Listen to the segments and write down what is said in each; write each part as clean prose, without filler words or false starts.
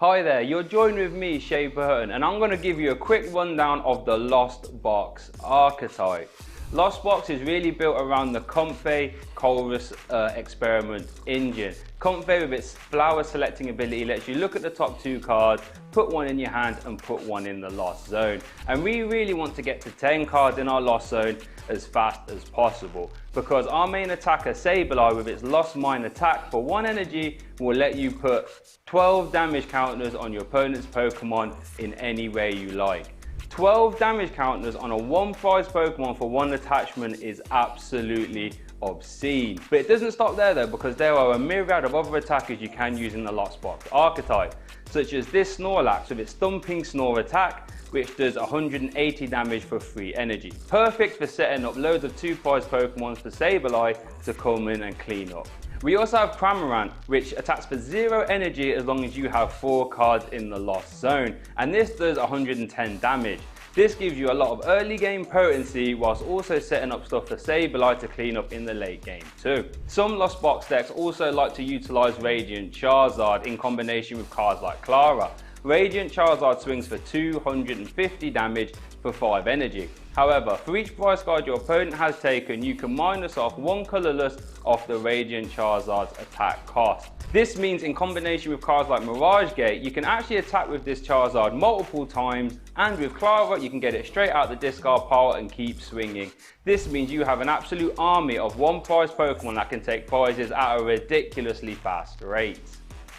Hi there, you're joined with me, Shay Burton, and I'm going to give you a quick rundown of the Lost Box archetype. Lost Box is really built around the Comfey Chorus experiment engine. Comfey, with its flower selecting ability, lets you look at the top 2 cards, put one in your hand and put one in the lost zone. And we really want to get to 10 cards in our lost zone as fast as possible, because our main attacker Sableye, with its Lost Mine attack for 1 energy, will let you put 12 damage counters on your opponent's Pokemon in any way you like. 12 damage counters on a 1 prize Pokemon for 1 attachment is absolutely obscene. But it doesn't stop there though, because there are a myriad of other attackers you can use in the Lost Box archetype, such as this Snorlax with its Thumping Snore attack, which does 180 damage for 3 energy. Perfect for setting up loads of 2 prize Pokemons for Sableye to come in and clean up. We also have Cramorant, which attacks for 0 energy as long as you have 4 cards in the Lost Zone, and this does 110 damage. This gives you a lot of early game potency whilst also setting up stuff for Sableye to clean up in the late game too. Some Lost Box decks also like to utilise Radiant Charizard in combination with cards like Clara. Radiant Charizard swings for 250 damage for 5 energy. However, for each prize card your opponent has taken, you can minus off 1 colourless off the Radiant Charizard's attack cost. This means in combination with cards like Mirage Gate, you can actually attack with this Charizard multiple times, and with Clara you can get it straight out the discard pile and keep swinging. This means you have an absolute army of 1 prize Pokemon that can take prizes at a ridiculously fast rate.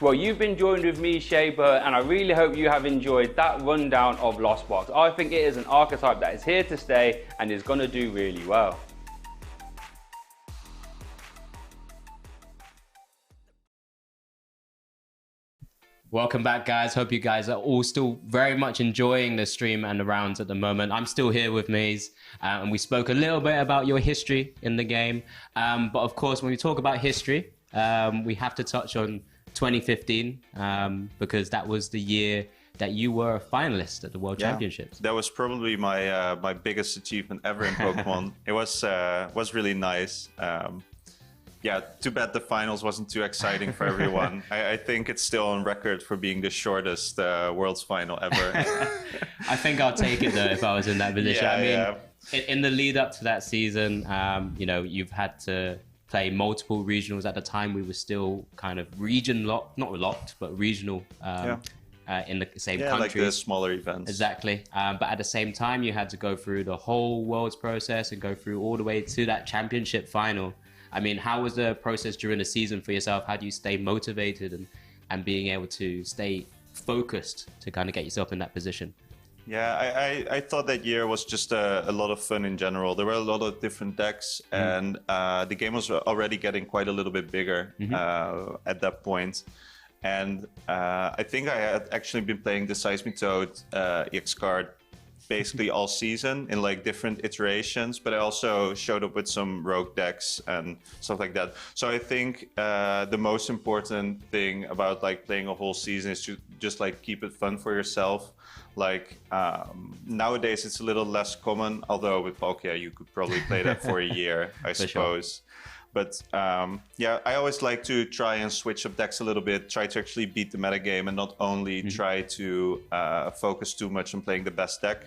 Well, you've been joined with me, Shay Burton, and I really hope you have enjoyed that rundown of Lost Box. I think it is an archetype that is here to stay and is going to do really well. Welcome back, guys. Hope you guys are all still very much enjoying the stream and the rounds at the moment. I'm still here with Maze, and we spoke a little bit about your history in the game. But of course, when we talk about history, we have to touch on 2015, because that was the year that you were a finalist at the World Championships. That was probably my my biggest achievement ever in Pokemon. It was really nice. Yeah, too bad the finals wasn't too exciting for everyone. I think it's still on record for being the shortest Worlds final ever. I think I'll take it though if I was in that position. Yeah, in the lead up to that season, you know, you've had to play multiple regionals. At the time, we were still kind of region locked, not locked, but regional in the same country. Like the smaller events. Exactly. But at the same time, you had to go through the whole Worlds process and go through all the way to that championship final. I mean, how was the process during the season for yourself? How do you stay motivated and being able to stay focused to kind of get yourself in that position? Yeah, I thought that year was just a lot of fun in general. There were a lot of different decks, and the game was already getting quite a little bit bigger at that point. And I think I had actually been playing the Seismitoad EX card basically all season in like different iterations, but I also showed up with some rogue decks and stuff like that. So I think the most important thing about like playing a whole season is to just like keep it fun for yourself. Like nowadays it's a little less common, although with Palkia you could probably play that for a year, I suppose. Sure. But yeah, I always like to try and switch up decks a little bit, try to actually beat the metagame and not only try to focus too much on playing the best deck,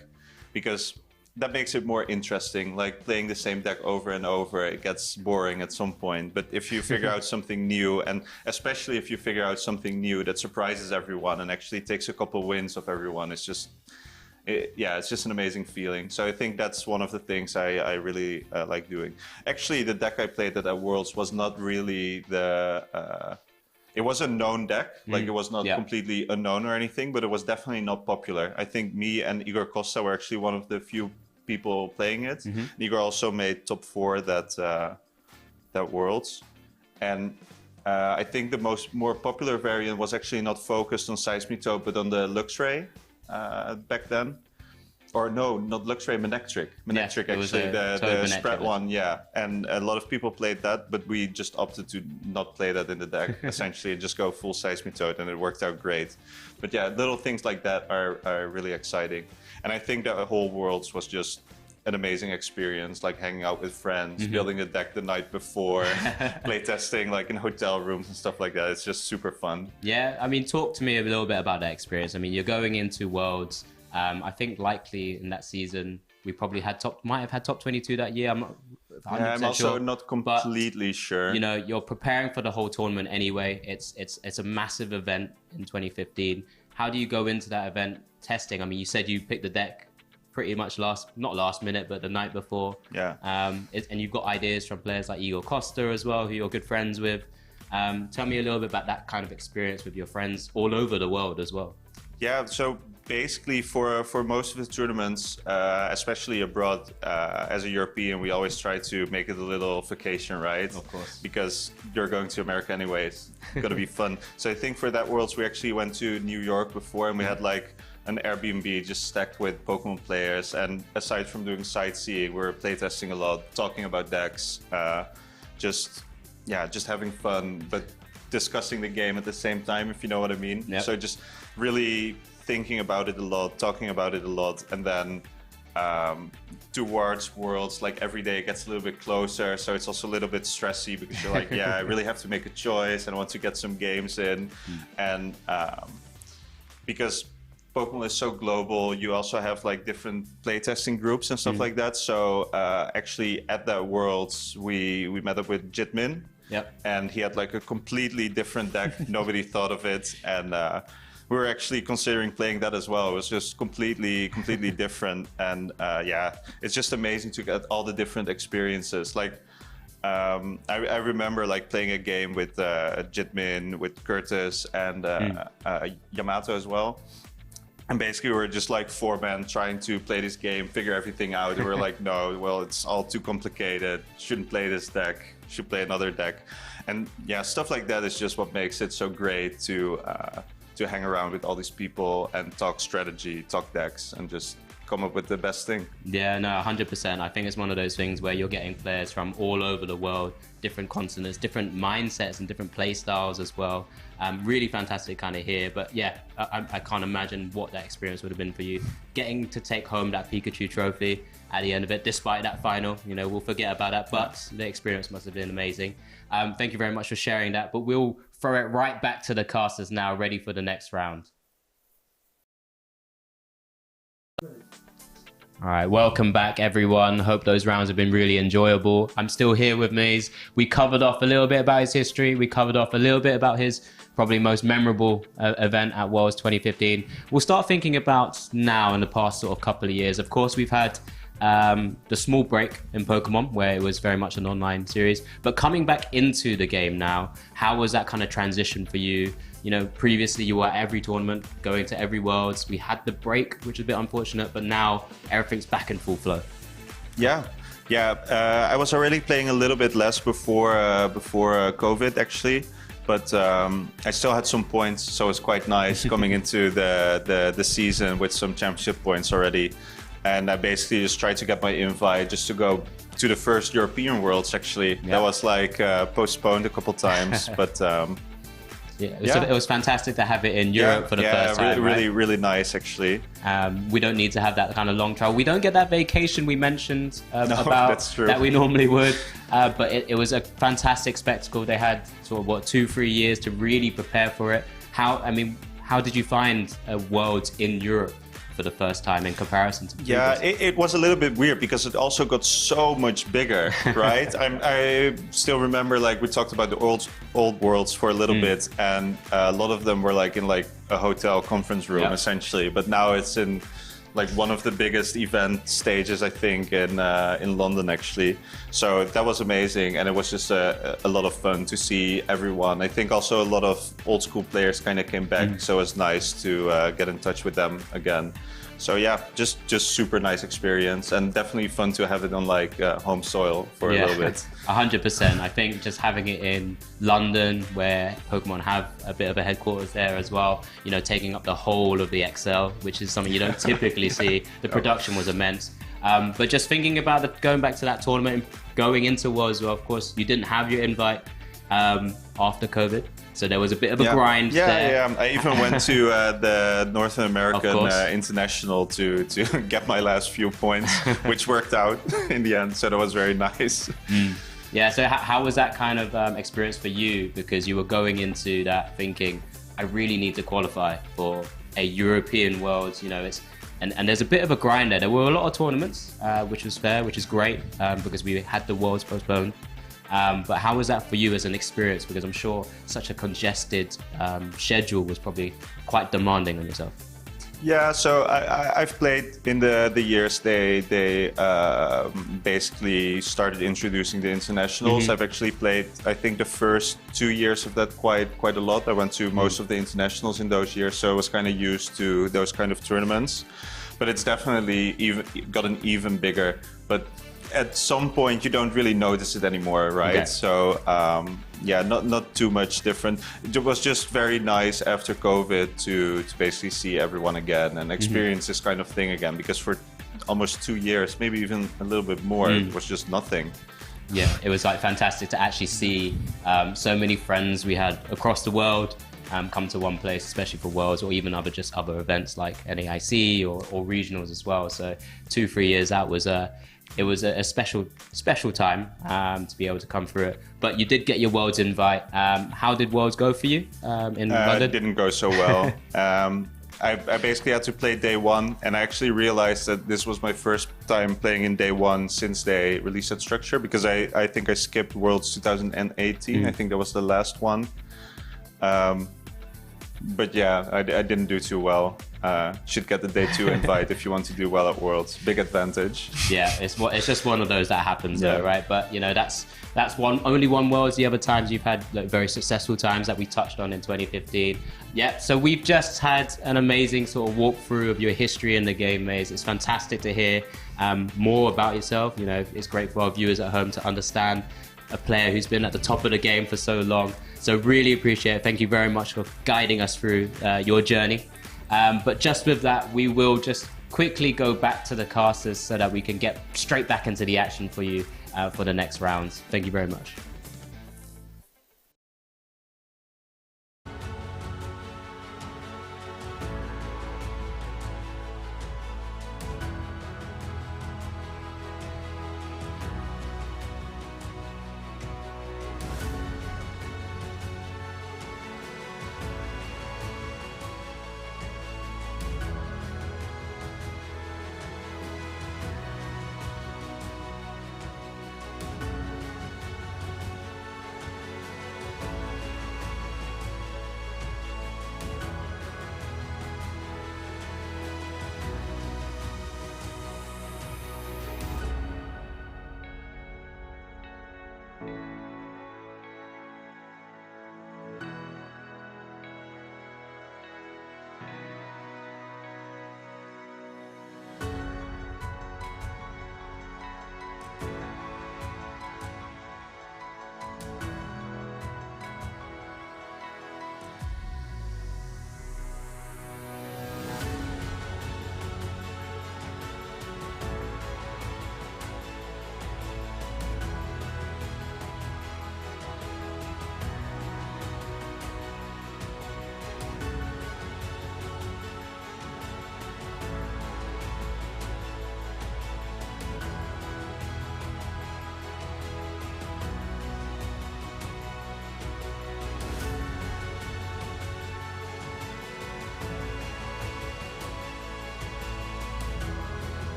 because that makes it more interesting. Like playing the same deck over and over, it gets boring at some point. But if you figure out something new, and especially if you figure out something new that surprises everyone and actually takes a couple wins of everyone, it's just, it's just an amazing feeling. So I think that's one of the things I really like doing. Actually, the deck I played at Worlds was not really the... it was a known deck, like it was not completely unknown or anything, but it was definitely not popular. I think me and Igor Costa were actually one of the few people playing it. Igor also made top 4 that Worlds. And I think the more popular variant was actually not focused on Seismitoad, but on the Luxray back then. Or no, not Luxray, Manectric. Manectric, actually, the spread one, And a lot of people played that, but we just opted to not play that in the deck, essentially, and just go full Seismitoad, and it worked out great. But yeah, little things like that are really exciting. And I think that the whole Worlds was just an amazing experience, like hanging out with friends, building a deck the night before, playtesting like in hotel rooms and stuff like that. It's just super fun. Yeah, I mean, talk to me a little bit about that experience. I mean, you're going into Worlds. I think likely in that season we probably might have had top 22 that year. I'm not 100% I'm also sure, not completely sure. You know, you're preparing for the whole tournament anyway. It's a massive event in 2015. How do you go into that event testing? I mean, you said you picked the deck pretty much not last minute, but the night before. Yeah. And you've got ideas from players like Igor Costa as well, who you're good friends with. Tell me a little bit about that kind of experience with your friends all over the world as well. Yeah, so basically for most of the tournaments, especially abroad, as a European, we always try to make it a little vacation, right? Of course. Because you're going to America anyways. It's gonna be fun. So I think for that Worlds, we actually went to New York before, and we had like an Airbnb just stacked with Pokemon players. And aside from doing sightseeing, we were playtesting a lot, talking about decks, just having fun, but discussing the game at the same time, if you know what I mean. Yep. So just really thinking about it a lot, talking about it a lot, and then towards Worlds, like every day it gets a little bit closer, so it's also a little bit stressy because you're like, yeah, I really have to make a choice and I want to get some games in. And because Pokemon is so global, you also have like different playtesting groups and stuff like that. So actually at that Worlds, we met up with Jitmin. Yep. And he had like a completely different deck. Nobody thought of it. And we were actually considering playing that as well. It was just completely different. And yeah, it's just amazing to get all the different experiences. Like, I remember like playing a game with Jitmin, with Curtis, and Yamato as well. And basically we were just like 4 men trying to play this game, figure everything out. And we were like, no, well, it's all too complicated. Shouldn't play this deck, should play another deck. And yeah, stuff like that is just what makes it so great to hang around with all these people and talk strategy, talk decks, and just come up with the best thing. Yeah, no, 100%. I think it's one of those things where you're getting players from all over the world, different continents, different mindsets and different play styles as well. Really fantastic kind of here. But yeah, I can't imagine what that experience would have been for you. Getting to take home that Pikachu trophy at the end of it, despite that final, you know, we'll forget about that, but the experience must have been amazing. Thank you very much for sharing that, but we'll throw it right back to the casters now, ready for the next round. All right, welcome back everyone. Hope those rounds have been really enjoyable. I'm still here with Maze. We covered off a little bit about his history. We covered off a little bit about his probably most memorable event at Worlds 2015. We'll start thinking about now in the past sort of couple of years. Of course, we've had the small break in Pokemon where it was very much an online series, but coming back into the game now, how was that kind of transition for you? You know, previously you were at every tournament, going to every Worlds. We had the break, which was a bit unfortunate, but now everything's back in full flow. Yeah, I was already playing a little bit less before COVID actually, but I still had some points, so it's quite nice coming into the season with some championship points already. And I basically just tried to get my invite just to go to the first European Worlds actually. Yeah. That was like postponed a couple times, but it was fantastic to have it in Europe for the first time. Really nice actually. We don't need to have that kind of long travel. We don't get that vacation we mentioned about that's true. that we normally would, but it was a fantastic spectacle. They had sort of 2-3 years to really prepare for it. How did you find Worlds in Europe for the first time in comparison to previous? It was a little bit weird because it also got so much bigger, right? I still remember, like, we talked about the old Worlds for a little bit, and a lot of them were like in like a hotel conference room essentially, but now it's in like one of the biggest event stages, I think, in London actually. So that was amazing, and it was just a lot of fun to see everyone. I think also a lot of old school players kind of came back, so it was nice to get in touch with them again. So yeah, just super nice experience, and definitely fun to have it on like home soil for a little bit. 100%. I think just having it in London, where Pokemon have a bit of a headquarters there as well, you know, taking up the whole of the XL, which is something you don't typically see. The production was immense. But just thinking about going back to that tournament, going into Worlds, well, of course, you didn't have your invite after COVID. So there was a bit of a grind there. Yeah. I even went to the North American International to get my last few points, which worked out in the end. So that was very nice. Yeah, so how was that kind of experience for you? Because you were going into that thinking, I really need to qualify for a European Worlds, you know, and there's a bit of a grind there. There were a lot of tournaments, which was fair, which is great, because we had the Worlds postponed. But how was that for you as an experience? Because I'm sure such a congested schedule was probably quite demanding on yourself. Yeah, so I've played in the years they basically started introducing the internationals. I've actually played, I think, the first 2 years of that quite a lot. I went to most of the internationals in those years, so I was kind of used to those kind of tournaments. But it's definitely gotten even bigger. But at some point you don't really notice it anymore, right? Okay. So yeah, not too much different. It was just very nice after COVID to basically see everyone again and experience this kind of thing again, because for almost 2 years, maybe even a little bit more, it was just nothing. Yeah, it was like fantastic to actually see so many friends we had across the world come to one place, especially for Worlds or even other events like NAIC or regionals as well. So 2-3 years out was it was a special time to be able to come through it. But you did get your Worlds invite. How did Worlds go for you in London? It didn't go so well. I basically had to play day one, and I actually realized that this was my first time playing in day one since they released that structure, because I think I skipped Worlds 2018. I think that was the last one. But yeah, I didn't do too well. Should get the day 2 invite if you want to do well at Worlds. Big advantage. Yeah, it's just one of those that happens, though, right? But you know, that's only one Worlds. The other times you've had like very successful times that we touched on in 2015. Yeah, so we've just had an amazing sort of walkthrough of your history in the game, Maze. It's fantastic to hear more about yourself. You know, it's great for our viewers at home to understand a player who's been at the top of the game for so long. So really appreciate it. Thank you very much for guiding us through your journey. But just with that, we will just quickly go back to the casters so that we can get straight back into the action for you for the next rounds. Thank you very much.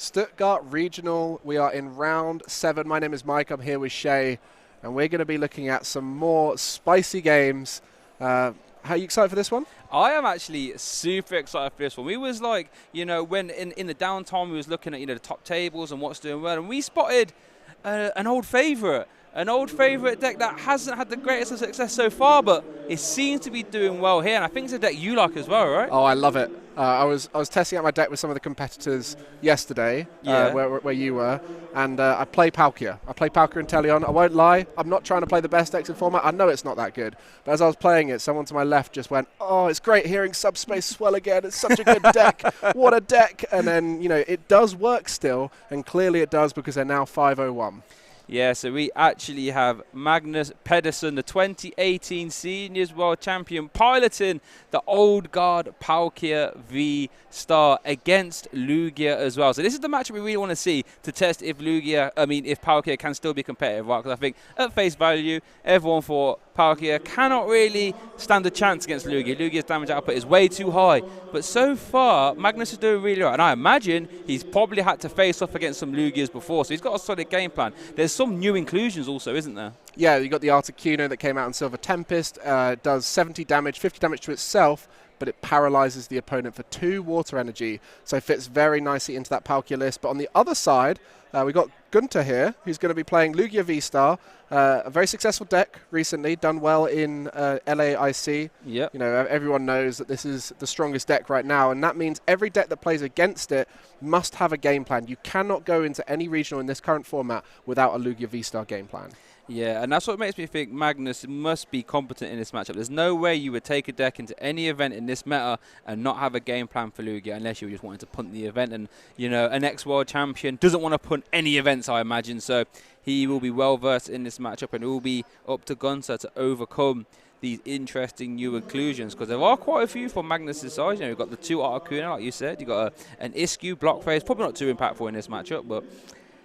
Stuttgart Regional, we are in round 7. My name is Mike, I'm here with Shay, and we're going to be looking at some more spicy games. How are you excited for this one? I am actually super excited for this one. We was like, you know, when in the downtime we was looking at, you know, the top tables and what's doing well, and we spotted an old favourite deck that hasn't had the greatest of success so far, but it seems to be doing well here, and I think it's a deck you like as well, right? Oh, I love it. I was testing out my deck with some of the competitors yesterday, where you were, and I play Palkia. I play Palkia and Teleon. I won't lie, I'm not trying to play the best decks in format. I know it's not that good, but as I was playing it, someone to my left just went, "Oh, it's great hearing Subspace swell again. It's such a good deck. What a deck!" And then, you know, it does work still, and clearly it does because they're now 501. Yeah, so we actually have Magnus Pedersen, the 2018 Seniors World Champion, piloting the Old Guard Palkia V-Star against Lugia as well. So this is the matchup we really want to see to test if if Palkia can still be competitive, right? Because I think at face value, everyone thought Palkia cannot really stand a chance against Lugia. Lugia's damage output is way too high. But so far, Magnus is doing really well. And I imagine he's probably had to face off against some Lugias before. So he's got a solid game plan. There's some new inclusions also, isn't there? Yeah, you got the Articuno that came out in Silver Tempest. Does 70 damage, 50 damage to itself, but it paralyzes the opponent for 2 water energy. So fits very nicely into that Palkia list. But on the other side, we got Gunter here, who's going to be playing Lugia V-Star. A very successful deck recently, done well in LAIC. Yep. You know, everyone knows that this is the strongest deck right now, and that means every deck that plays against it must have a game plan. You cannot go into any regional in this current format without a Lugia V-Star game plan. Yeah, and that's what makes me think Magnus must be competent in this matchup. There's no way you would take a deck into any event in this meta and not have a game plan for Lugia unless you were just wanting to punt the event. And, you know, an ex-world champion doesn't want to punt any events, I imagine. So he will be well-versed in this matchup, and it will be up to Gunter to overcome these interesting new inclusions, because there are quite a few from Magnus' side. You know, you've got the 2 Articuno, like you said. You've got an Iskew block phase, probably not too impactful in this matchup, but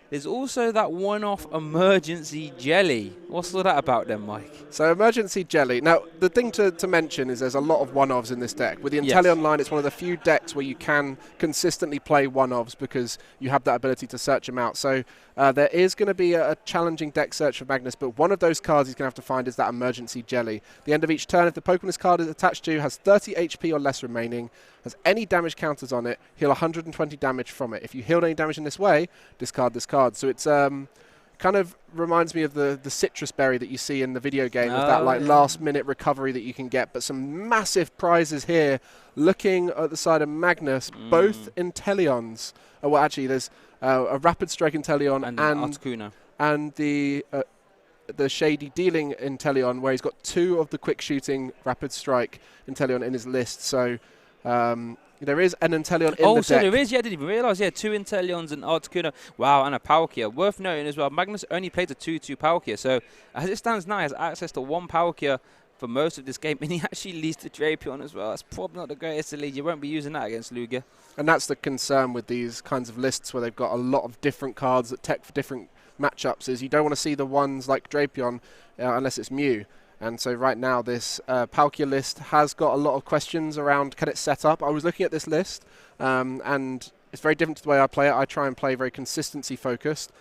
there's also that one-off Emergency Jelly. What's all that about then, Mike? So Emergency Jelly. Now, the thing to mention is there's a lot of one-offs in this deck. With the Inteleon line, it's one of the few decks where you can consistently play one-offs because you have that ability to search them out. So there is going to be a challenging deck search for Magnus, but one of those cards he's going to have to find is that Emergency Jelly. The end of each turn, if the Pokemon this card is attached to has 30 HP or less remaining, has any damage counters on it, heal 120 damage from it. If you healed any damage in this way, discard this card. So it's kind of reminds me of the citrus berry that you see in the video game, with that like last-minute recovery that you can get. But some massive prizes here. Looking at the side of Magnus, both Inteleons. Oh, well, actually, there's a Rapid Strike Inteleon and Articuno. And the Shady Dealing Inteleon, where he's got 2 of the Quick Shooting Rapid Strike Inteleon in his list. So There is an Inteleon in Oh, the so deck. there is. Yeah, I didn't even realise. Yeah, 2 Inteleons and Articuno. Wow, and a Palkia. Worth noting as well, Magnus only plays a 2/2 Palkia. So as it stands now, he has access to 1 Palkia for most of this game, and he actually leads the Drapion as well. That's probably not the greatest to lead. You won't be using that against Lugia. And that's the concern with these kinds of lists where they've got a lot of different cards that tech for different matchups, is you don't want to see the ones like Drapion unless it's Mew. And so right now this Palkia list has got a lot of questions around can it set up. I was looking at this list and it's very different to the way I play it. I try and play very consistency focused,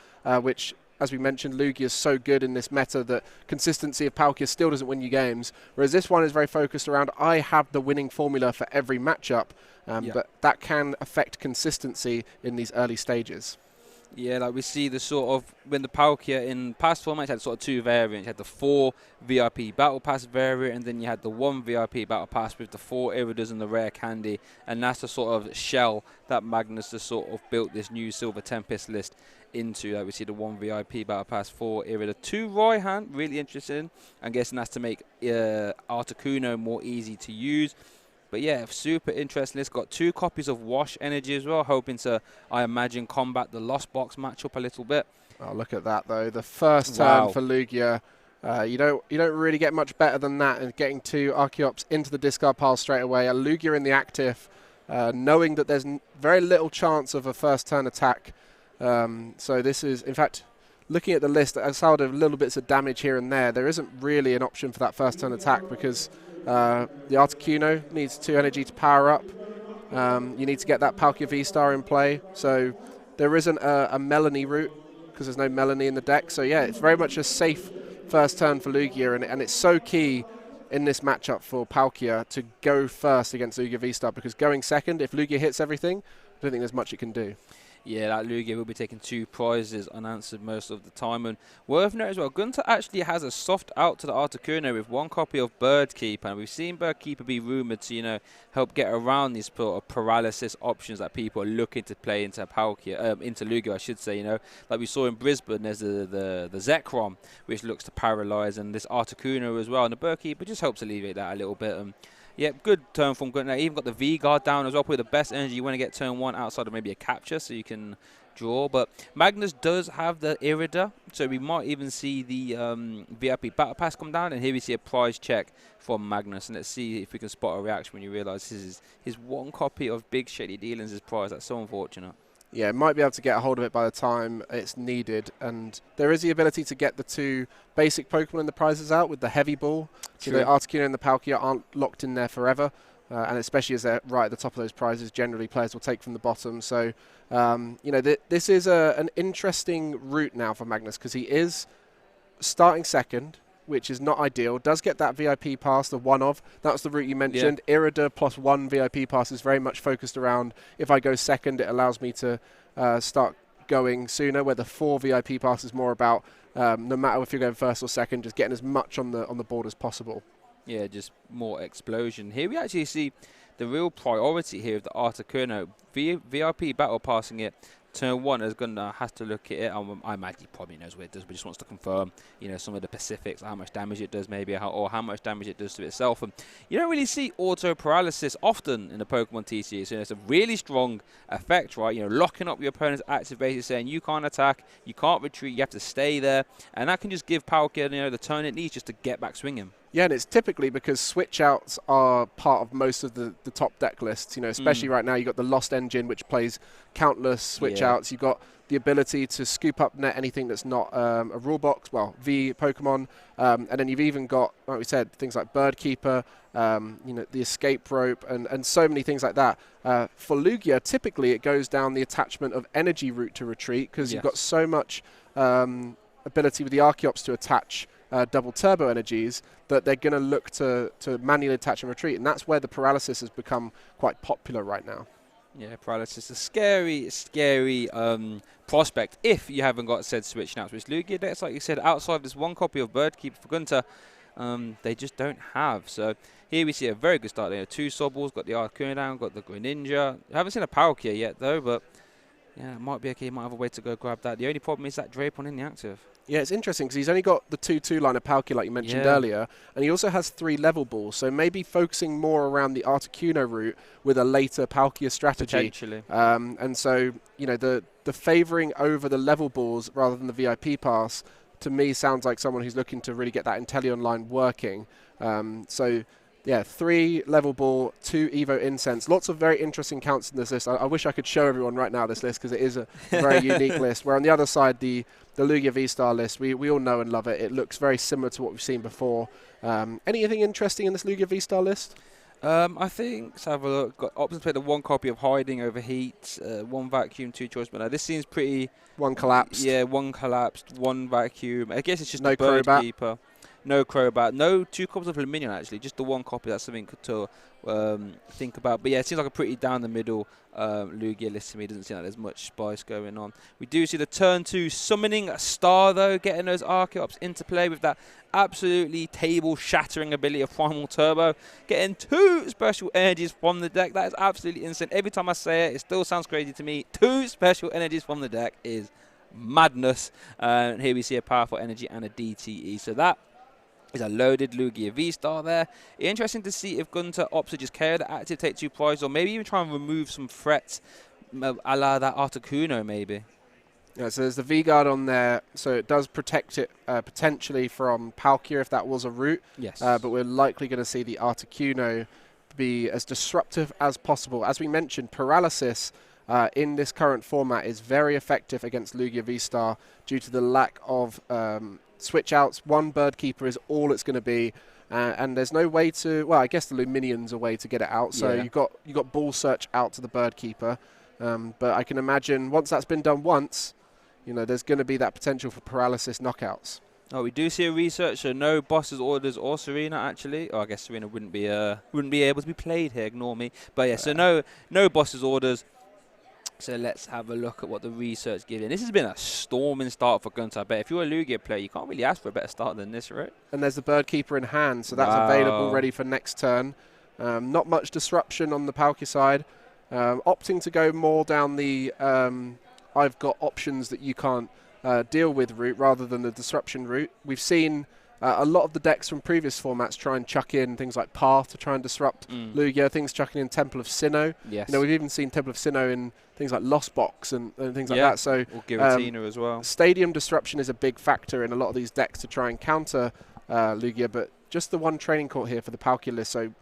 which, as we mentioned, Lugia is so good in this meta that consistency of Palkia still doesn't win you games, whereas this one is very focused around I have the winning formula for every matchup, but that can affect consistency in these early stages. Yeah, like we see the sort of, when the Palkia in past formats had sort of 2 variants. You had the 4 VIP Battle Pass variant, and then you had the 1 VIP Battle Pass with the 4 Iridas and the rare candy. And that's the sort of shell that Magnus has sort of built this new Silver Tempest list into. Like we see the 1 VIP Battle Pass, 4 Irida, 2 Royhan, really interesting. I'm guessing that's to make Articuno more easy to use. But yeah, super interesting. It's got 2 copies of Wash Energy as well, hoping to, I imagine, combat the Lost Box matchup a little bit. Oh, look at that though. The first turn for Lugia, you don't really get much better than that, and getting 2 Archeops into the discard pile straight away. A Lugia in the active, knowing that there's very little chance of a first turn attack. So this is, in fact, looking at the list, outside of little bits of damage here and there isn't really an option for that first turn attack because the Articuno needs 2 energy to power up. You need to get that Palkia V-Star in play. So there isn't a Melanie route because there's no Melanie in the deck. So yeah, it's very much a safe first turn for Lugia, and it's so key in this matchup for Palkia to go first against Lugia V-Star, because going second, if Lugia hits everything, I don't think there's much it can do. Yeah, that Lugia will be taking 2 prizes unanswered most of the time. And worth noting as well, Gunter actually has a soft out to the Articuno with 1 copy of Birdkeeper. And we've seen Birdkeeper be rumoured to, help get around these sort of paralysis options that people are looking to play into Palkia, into Lugia, I should say. Like we saw in Brisbane, there's the Zekrom, which looks to paralyse, and this Articuno as well. And the Birdkeeper just helps alleviate that a little bit. Yeah, good turn from Gunter. Even got the V-Guard down as well. Probably the best energy you want to get turn 1 outside of maybe a capture, so you can draw. But Magnus does have the Irida, so we might even see the VIP Battle Pass come down. And here we see a prize check from Magnus. And let's see if we can spot a reaction when you realise this is his 1 copy of Big Shady Dealings' prize. That's so unfortunate. Yeah, might be able to get a hold of it by the time it's needed. And there is the ability to get the 2 basic Pokemon in the prizes out with the Heavy Ball. So the Articuno and the Palkia aren't locked in there forever. And especially as they're right at the top of those prizes, generally players will take from the bottom. So, this is an interesting route now for Magnus, because he is starting second, which is not ideal. Does get that VIP pass, the 1 of. That's the route you mentioned. Yeah. Irida plus 1 VIP pass is very much focused around, if I go second, it allows me to start going sooner, where the 4 VIP pass is more about, no matter if you're going first or second, just getting as much on the board as possible. Yeah, just more explosion. Here we actually see the real priority here of the Articuno. VIP battle passing it. Turn 1 is gonna has to look at it. I imagine he probably knows what it does, but just wants to confirm, some of the specifics, how much damage it does, maybe, or how much damage it does to itself. And you don't really see auto paralysis often in the Pokemon TCG, so it's a really strong effect, right? Locking up your opponent's active base, saying you can't attack, you can't retreat, you have to stay there, and that can just give Palkia, the turn it needs just to get back swinging. Yeah, and it's typically because switch outs are part of most of the top deck lists, especially right now. You've got the Lost Engine, which plays countless switch outs. You've got the ability to scoop up net anything that's not a rule box, V Pokemon. And then you've even got, like we said, things like Birdkeeper, the escape rope, and so many things like that. For Lugia, typically it goes down the attachment of energy route to retreat, because you've got so much ability with the Archeops to attach double turbo energies that they're going to look to manually attach and retreat, and that's where the paralysis has become quite popular right now. Yeah, paralysis is a scary prospect if you haven't got said switch now. Which Lugia decks, like you said, outside of this 1 copy of Birdkeeper for Gunter, they just don't have. So here we see a very good start there. 2 Sobbles, got the Articuno down, got the Greninja. I haven't seen a Palkia yet though, but Yeah, it might be okay. He might have a way to go grab that. The only problem is that Drapion in the active. Yeah, it's interesting because he's only got the 2-2 line of Palkia, like you mentioned earlier, and he also has 3 level balls, so maybe focusing more around the Articuno route with a later Palkia strategy. Potentially. And so, you know, the favouring over the level balls rather than the VIP pass, to me, sounds like someone who's looking to really get that Inteleon line working. So, yeah, 3 level ball, 2 Evo Incense. Lots of very interesting counts in this list. I wish I could show everyone right now this list because it is a very unique list. Where on the other side, the Lugia V-Star list, we all know and love it. It looks very similar to what we've seen before. Anything interesting in this Lugia V-Star list? I think, let's have a look. Got options to play the 1 copy of Hiding over Heat, 1 Vacuum, 2 Choice. But this seems pretty... 1 collapsed. Yeah, 1 collapsed, 1 Vacuum. I guess it's just no a Bird Crobat. Keeper. No Crobat. No 2 copies of Luminion, actually. Just the 1 copy. That's something to think about. But yeah, it seems like a pretty down-the-middle Lugia list to me. Doesn't seem like there's much spice going on. We do see the turn 2 Summoning a Star, though, getting those Archeops into play with that absolutely table-shattering ability of Primal Turbo. Getting 2 special energies from the deck. That is absolutely insane. Every time I say it, it still sounds crazy to me. 2 special energies from the deck is madness. And here we see a powerful energy and a DTE. So that is a loaded Lugia V-Star there. Interesting to see if Gunter opts to just carry the active, take 2 prize, or maybe even try and remove some threats, a la that Articuno maybe. Yeah, so there's the V-Guard on there, so it does protect it potentially from Palkia if that was a route. Yes. But we're likely going to see the Articuno be as disruptive as possible. As we mentioned, Paralysis in this current format is very effective against Lugia V-Star due to the lack of switch outs. 1 Bird Keeper is all it's going to be, and there's no way to. Well, I guess the Luminion's a way to get it out. So you've got Ball Search out to the Bird Keeper, but I can imagine once that's been done once, you know, there's going to be that potential for Paralysis knockouts. Oh, we do see a research, so no Boss's Orders or Serena actually. Oh, I guess Serena wouldn't be able to be played here. Ignore me. But yeah, so no Boss's Orders. So let's have a look at what the research gives. This has been a storming start for Gunter. I bet if you're a Lugia player, you can't really ask for a better start than this, right? And there's the Bird Keeper in hand, so that's available, ready for next turn. Not much disruption on the Palkia side. Opting to go more down the I've got options that you can't deal with route rather than the disruption route. We've seen a lot of the decks from previous formats try and chuck in things like Path to try and disrupt Lugia, things chucking in Temple of Sinnoh. Yes. You know, we've even seen Temple of Sinnoh in things like Lost Box and things like that. So or Giratina as well. Stadium disruption is a big factor in a lot of these decks to try and counter Lugia, but just the 1 training court here for the Palkia list. So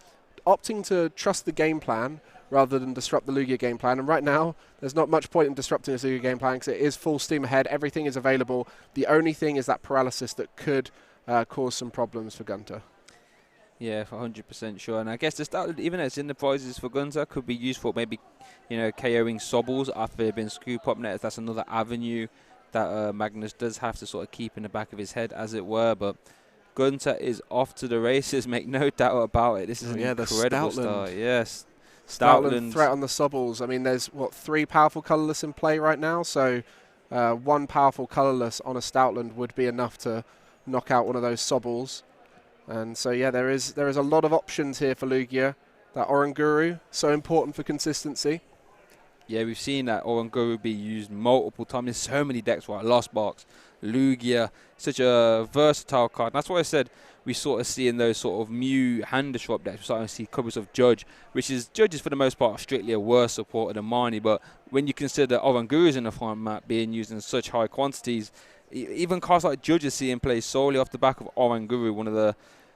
opting to trust the game plan rather than disrupt the Lugia game plan. And right now, there's not much point in disrupting this Lugia game plan because it is full steam ahead. Everything is available. The only thing is that Paralysis that could cause some problems for Gunter. Yeah, 100% sure. And I guess the start, even as in the prizes for Gunter, could be useful. Maybe, you know, KOing Sobbles after they've been scoop up nets. That's another avenue that Magnus does have to sort of keep in the back of his head, as it were. But Gunter is off to the races, make no doubt about it. This is an incredible start. Yes. Stoutland threat on the Sobbles. I mean, there's, 3 powerful colourless in play right now. So 1 powerful colourless on a Stoutland would be enough to knock out one of those Sobbles. And so, yeah, there is a lot of options here for Lugia. That Oranguru, so important for consistency. Yeah, we've seen that Oranguru be used multiple times in so many decks, right? Lost Box, Lugia, such a versatile card. And that's why I said we sort of see in those sort of Mew hand disrupt decks, we're starting to see copies of Judge, Judge is for the most part strictly a worse supporter than Marnie, but when you consider Oranguru's in the format being used in such high quantities, even cards like Judge are seeing play solely off the back of Oranguru, one of the,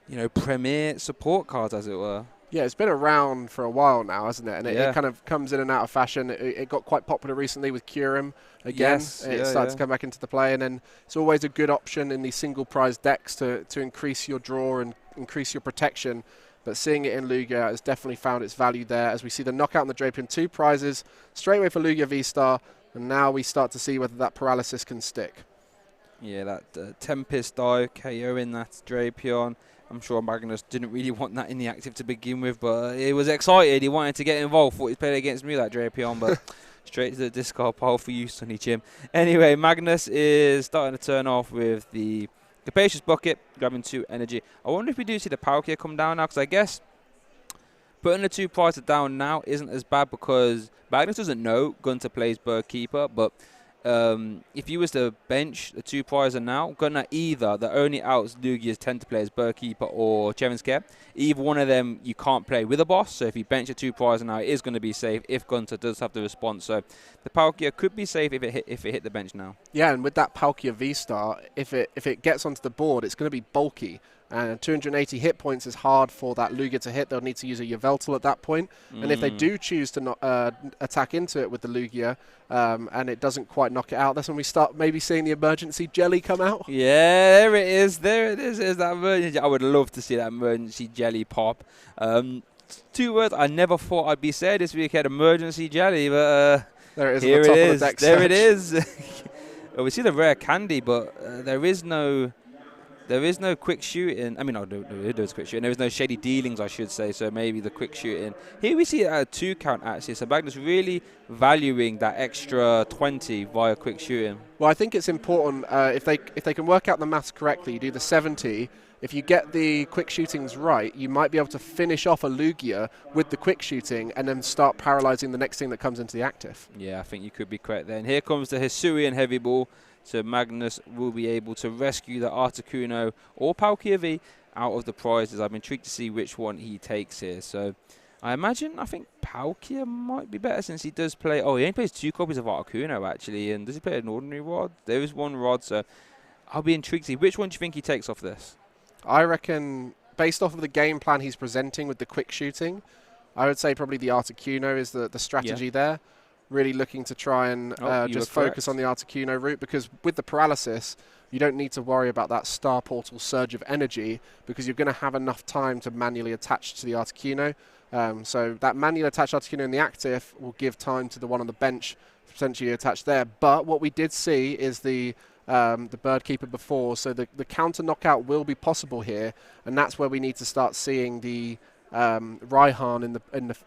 you know, premier support cards, as it were. Yeah, it's been around for a while now, hasn't it? And it kind of comes in and out of fashion. It got quite popular recently with Kyurem again. Yes, it started to come back into the play. And then it's always a good option in these single prize decks to increase your draw and increase your protection. But seeing it in Lugia has definitely found its value there. As we see the knockout and the Drapion, 2 prizes straight away for Lugia V-Star. And now we start to see whether that Paralysis can stick. Yeah, that Tempest die, KO in that Drapion. I'm sure Magnus didn't really want that in the active to begin with, but he was excited. He wanted to get involved. Thought he played against me, that Drapion, but straight to the discard pile for you, Sonny Jim. Anyway, Magnus is starting to turn off with the Capacious Bucket, grabbing 2 energy. I wonder if we do see the Palkia come down now, because I guess Putting the 2 prizes down now isn't as bad because Magnus doesn't know Gunter plays Bird Keeper, but if you was to bench the 2 prizes now, Gunter either, the only outs Lugias tend to play is Bird Keeper or Chevenskare. Either one of them you can't play with a boss, so if you bench the 2 prizes now, it is going to be safe if Gunter does have the response. So the Palkia could be safe if it hit the bench now. Yeah, and with that Palkia V-Star, if it gets onto the board, it's going to be bulky. And 280 hit points is hard for that Lugia to hit. They'll need to use a Yveltal at that point. And if they do choose to not, attack into it with the Lugia and it doesn't quite knock it out, that's when we start maybe seeing the emergency jelly come out. Yeah, there it is. There it is. There's that emergency. I would love to see that emergency jelly pop. 2 words I never thought I'd be saying this weekend, emergency jelly, but there it is. here on the top it of is. the deck There search. it is. Well, we see the rare candy, but there is no quick shooting. I mean, no, there is quick shooting. There is no shady dealings, I should say. So maybe the quick shooting. Here we see it at a 2 count, actually. So Magnus really valuing that extra 20 via quick shooting. Well, I think it's important if they can work out the maths correctly. You do the 70. If you get the quick shootings right, you might be able to finish off a Lugia with the quick shooting and then start paralyzing the next thing that comes into the active. Yeah, I think you could be correct there. And here comes the Hisuian Heavy Ball. So Magnus will be able to rescue the Articuno or Palkia V out of the prizes. I'm intrigued to see which one he takes here. So I think Palkia might be better since he does play... Oh, he only plays 2 copies of Articuno, actually. And does he play an ordinary rod? There is 1 rod, so I'll be intrigued to see. Which one do you think he takes off this? I reckon, based off of the game plan he's presenting with the quick shooting, I would say probably the Articuno is the strategy there. Really looking to try and just focus on the Articuno route, because with the paralysis, you don't need to worry about that Star Portal surge of energy because you're going to have enough time to manually attach to the Articuno. So that manually attached Articuno in the active will give time to the one on the bench potentially attached there. But what we did see is the Bird Keeper before, so the counter knockout will be possible here, and that's where we need to start seeing the Raihan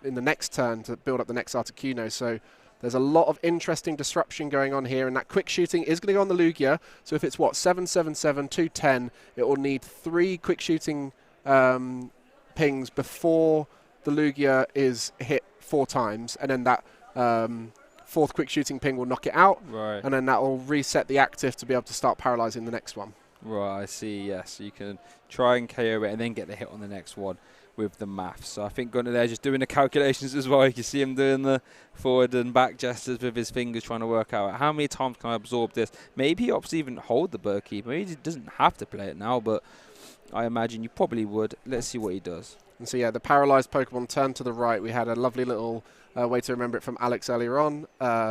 in the next turn to build up the next Articuno. So there's a lot of interesting disruption going on here, and that quick shooting is going to go on the Lugia. So if it's 777, 210, it will need 3 quick shooting pings before the Lugia is hit 4 times, and then that 4th quick shooting ping will knock it out, Right. and then that will reset the active to be able to start paralyzing the next one. Right, I see, yes. So you can try and KO it and then get the hit on the next one with the maths. So I think Gunter there just doing the calculations as well. You can see him doing the forward and back gestures with his fingers, trying to work out how many times can I absorb this. Maybe he opts to even hold the Bird Keeper. Maybe he doesn't have to play it now, but I imagine you probably would. Let's see what he does. And so yeah, the paralyzed Pokemon turn to the right. We had a lovely little way to remember it from Alex earlier on.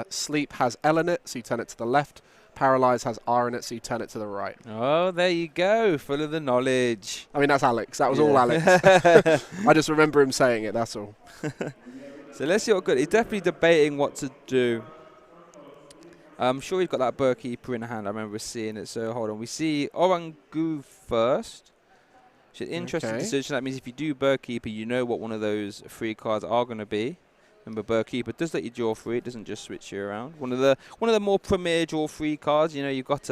Sleep has L in it, so you turn it to the left. Paralyze has R in it, so you turn it to the right. Oh, there you go. Full of the knowledge. I mean, that's Alex. That was all Alex. I just remember him saying it, that's all. So let's see what good. He's definitely debating what to do. I'm sure he's got that Bird Keeper in hand. I remember seeing it. So hold on. We see Orangu first. It's an interesting decision. That means if you do Bird Keeper, you know what one of those 3 cards are going to be. Remember, Bird Keeper does let you draw 3. It doesn't just switch you around. One of the more premier draw 3 cards. You know, you've got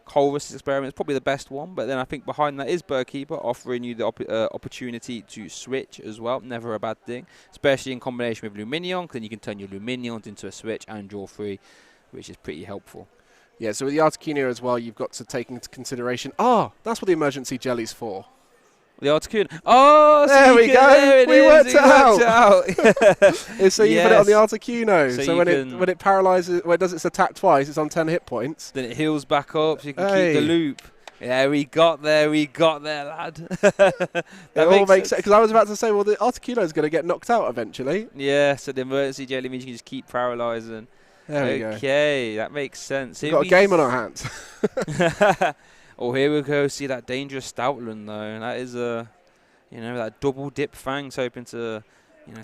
Colress's Experiment is probably the best one, but then I think behind that is Bird Keeper, offering you the opportunity to switch as well. Never a bad thing, especially in combination with Luminion, because then you can turn your Luminions into a switch and draw 3, which is pretty helpful. Yeah, so with the Articuno as well, you've got to take into consideration, that's what the emergency jelly's for. The Articuno. Oh, so there we go. There We worked it out. So you put it on the Yes. Articuno. So when it paralyzes, when it does its attack twice, it's on 10 hit points. Then it heals back up, so you can keep the loop. Yeah, we got there, lad. It all makes sense. Because I was about to say, well, the Articuno is going to get knocked out eventually. Yeah, so the emergency jelly means you can just keep paralyzing. There we go. Okay, that makes sense. We've got a game on our hands. Oh, here we go. See that dangerous Stoutland though. And that is that double dip Fangs hoping to,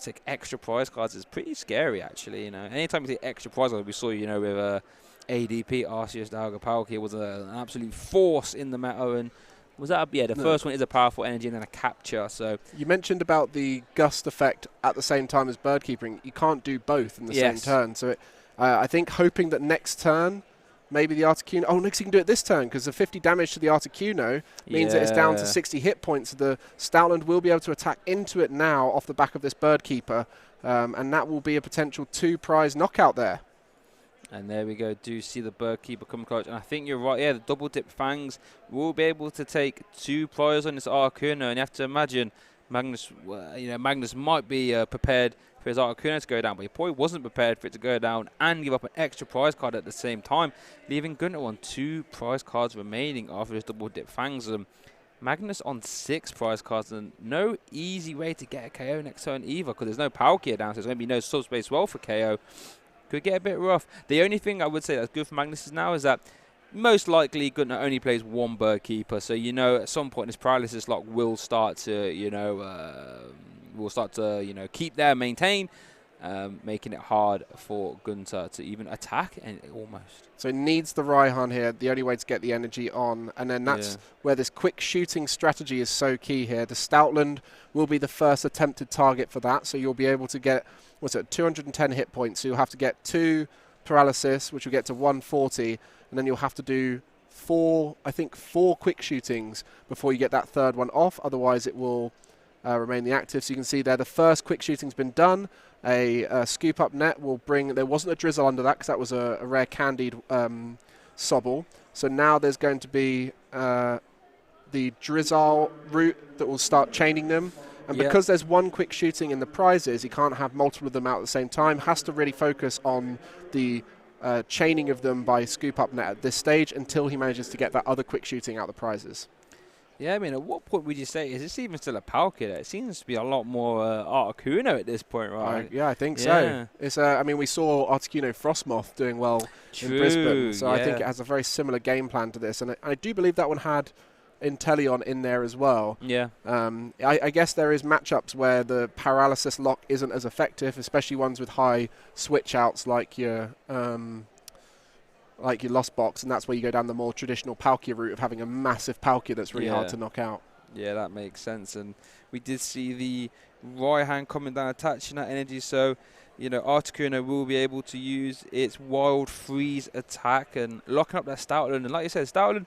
take extra prize cards is pretty scary actually. Anytime you take extra prize cards, we saw with ADP Arceus Dialga Palkia was an absolute force in the meta. And was that the first one is a powerful energy and then a capture. So you mentioned about the gust effect at the same time as bird keeping. You can't do both in the same turn. So I think hoping that next turn maybe the Articuno. Oh, Nixie can do it this turn because the 50 damage to the Articuno means that it's down to 60 hit points. The Stoutland will be able to attack into it now off the back of this Birdkeeper, and that will be a potential 2-prize knockout there. And there we go. Do see the Birdkeeper come close. And I think you're right. Yeah, the double dip fangs will be able to take 2 prizes on this Articuno. And you have to imagine Magnus, Magnus might be prepared for his Articuno to go down, but he probably wasn't prepared for it to go down and give up an extra prize card at the same time, leaving Gunter on 2 prize cards remaining after his double dip fangs. Magnus on 6 prize cards, and no easy way to get a KO next turn either, because there's no Palkia down, so there's going to be no subspace well for KO. Could get a bit rough. The only thing I would say that's good for Magnus now is that most likely Gunter only plays 1 Birdkeeper, so at some point this paralysis lock will start to keep there, maintain, making it hard for Gunter to even attack, and almost. So it needs the Raihan here, the only way to get the energy on, and then that's where this quick shooting strategy is so key here. The Stoutland will be the first attempted target for that, so you'll be able to get 210 hit points, so you'll have to get 2 paralysis, which will get to 140, and then you'll have to do 4 quick shootings before you get that third one off, otherwise it will remain the active. So you can see there the first quick shooting's been done. A scoop up net will bring, there wasn't a drizzle under that because that was a rare candied Sobble. So now there's going to be the drizzle route that will start chaining them. And because there's 1 quick shooting in the prizes, he can't have multiple of them out at the same time. Has to really focus on the chaining of them by scoop up net at this stage until he manages to get that other quick shooting out of the prizes. Yeah, I mean, at what point would you say, is this even still a Palkia? It seems to be a lot more Articuno at this point, right? Yeah, I think so. It's, we saw Articuno Frostmoth doing well in Brisbane, so I think it has a very similar game plan to this. And I do believe that one had Inteleon in there as well. Yeah. I guess there is matchups where the paralysis lock isn't as effective, especially ones with high switch outs like your Lost Box, and that's where you go down the more traditional Palkia route of having a massive Palkia that's really hard to knock out. Yeah, that makes sense. And we did see the Raihan coming down, attaching that energy, so Articuno will be able to use its Wild Freeze attack and locking up that Stoutland. And like you said, Stoutland,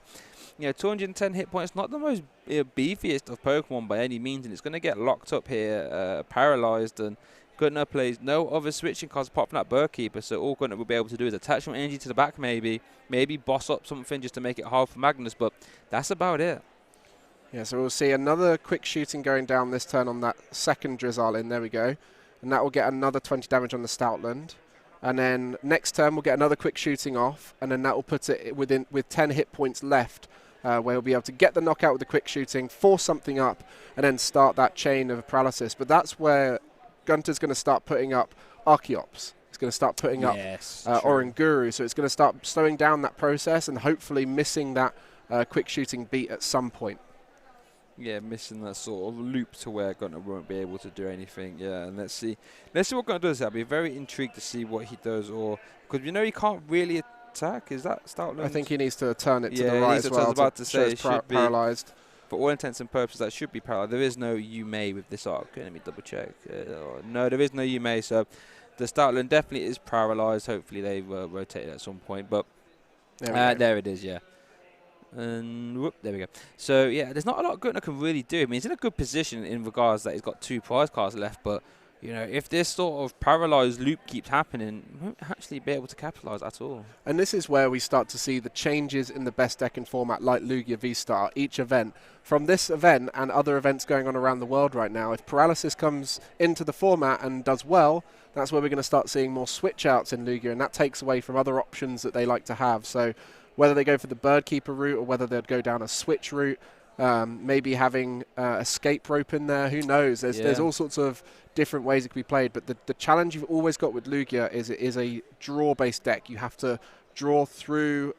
210 hit points, not the most beefiest of Pokemon by any means, and it's going to get locked up here, paralyzed, and Gunter plays no other switching cards apart from that Birdkeeper, so all Gunter will be able to do is attach some energy to the back, maybe boss up something just to make it hard for Magnus, but that's about it. Yeah, so we'll see another quick shooting going down this turn on that second Drizzle in. There we go. And that will get another 20 damage on the Stoutland. And then next turn we'll get another quick shooting off, and then that will put it with 10 hit points left, where we'll be able to get the knockout with the quick shooting, force something up, and then start that chain of paralysis. But that's where Gunter's going to start putting up Archeops. He's going to start putting up Oranguru. So it's going to start slowing down that process and hopefully missing that quick shooting beat at some point. Yeah, missing that sort of loop to where Gunter won't be able to do anything. Yeah, and let's see what Gunter does. I'll be very intrigued to see what he does, or because he can't really attack. Is that Stoutland? I think he needs to turn it to the right as well. I was about to say it should be paralyzed. For all intents and purposes, that should be paralyzed. There is no Yume with this arc. Let me double check. No, there is no Yume, so the Stoutland definitely is paralyzed. Hopefully they rotate it at some point, but there it is, yeah. And whoop, there we go. So yeah, there's not a lot Gunter can really do. I mean, he's in a good position in regards that he's got 2 prize cards left, but if this sort of paralyzed loop keeps happening, he won't actually be able to capitalize at all. And this is where we start to see the changes in the best deck in format like Lugia V-Star, each event. From this event and other events going on around the world right now, if Paralysis comes into the format and does well, that's where we're going to start seeing more switch outs in Lugia, and that takes away from other options that they like to have. So whether they go for the Birdkeeper route or whether they'd go down a switch route, maybe having escape rope in there, who knows? There's all sorts of different ways it can be played, but the challenge you've always got with Lugia is it is a draw-based deck. You have to draw through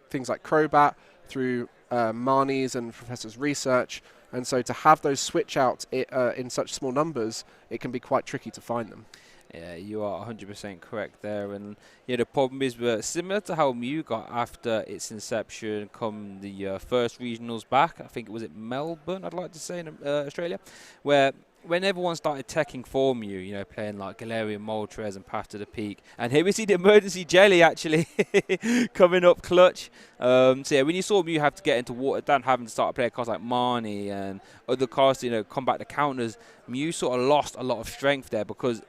things like Crobat, through Marnie's and Professor's research, and so to have those switch outs in such small numbers, it can be quite tricky to find them. Yeah, you are 100% correct there. And the problem is we're similar to how Mew got after its inception come the first regionals back. I think it was Melbourne, I'd like to say, in Australia, where when everyone started teching for Mew, you know, playing like Galarian Moltres and Path to the Peak, and here we see the emergency jelly actually coming up clutch. So yeah, when you saw Mew have to get into water down, having to start playing cards like Marnie and other cards to, you know, combat the counters, Mew sort of lost a lot of strength there because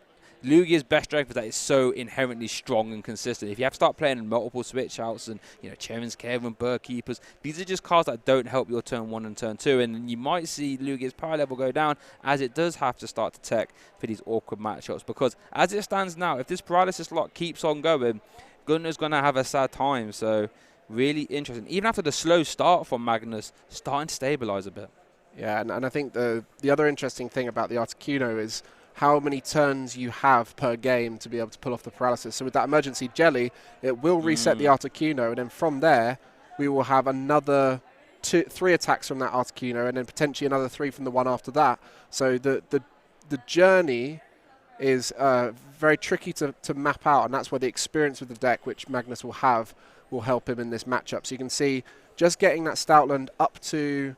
Lugia's best strength is that it's so inherently strong and consistent. If you have to start playing multiple switch outs and, you know, Cheren's Care and Bird Keepers, these are just cards that don't help your turn 1 and turn 2. And you might see Lugia's power level go down as it does have to start to tech for these awkward matchups. Because as it stands now, if this paralysis lock keeps on going, Gunner's going to have a sad time. So really interesting. Even after the slow start from Magnus, starting to stabilize a bit. Yeah, and I think the other interesting thing about the Articuno is how many turns you have per game to be able to pull off the paralysis. So with that emergency jelly, it will reset the Articuno, and then from there, we will have another 3 attacks from that Articuno, and then potentially another 3 from the one after that. So the journey is very tricky to map out, and that's where the experience with the deck, which Magnus will have, will help him in this matchup. So you can see just getting that Stoutland up to,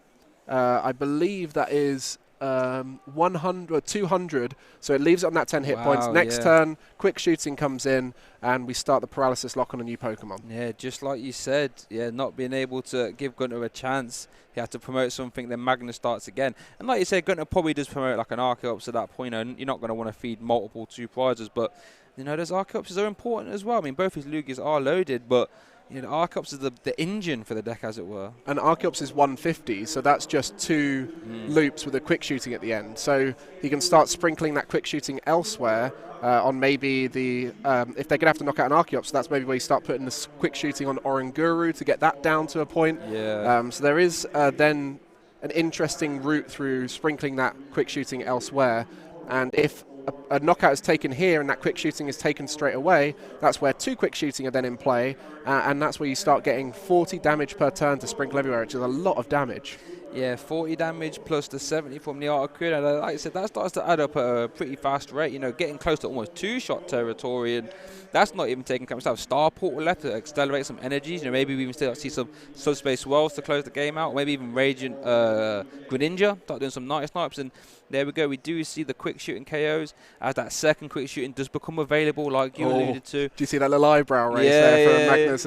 I believe that is 100, 200, so it leaves it on that 10 hit points. Next turn, quick shooting comes in, and we start the paralysis lock on a new Pokemon. Yeah, just like you said, yeah, not being able to give Gunter a chance. He had to promote something, then Magnus starts again. And like you said, Gunter probably does promote like an Archeops at that point. You know, you're not going to want to feed multiple 2 prizes, but, you know, those Archeopses are important as well. I mean, both his Lugias are loaded, but, you know, Archeops is the engine for the deck, as it were. And Archeops is 150, so that's just 2 loops with a quick shooting at the end. So he can start sprinkling that quick shooting elsewhere on maybe the... if they're going to have to knock out an Archeops, so that's maybe where you start putting the quick shooting on Oranguru to get that down to a point. Yeah. So there is then an interesting route through sprinkling that quick shooting elsewhere. And if a knockout is taken here and that quick shooting is taken straight away, that's where 2 quick shooting are then in play, and that's where you start getting 40 damage per turn to sprinkle everywhere, which is a lot of damage. Yeah, 40 damage plus the 70 from the Articuno. Like I said, that starts to add up at a pretty fast rate, you know, getting close to almost 2-shot territory, and that's not even taking account. We still have Star Portal left to accelerate some energies. You know, maybe we even still see some Subspace Wells to close the game out, maybe even Radiant Greninja, start doing some night snipes, and there we go. We do see the quick shooting KOs as that second quick shooting does become available, like you alluded to. Do you see that little eyebrow raise there for Magnus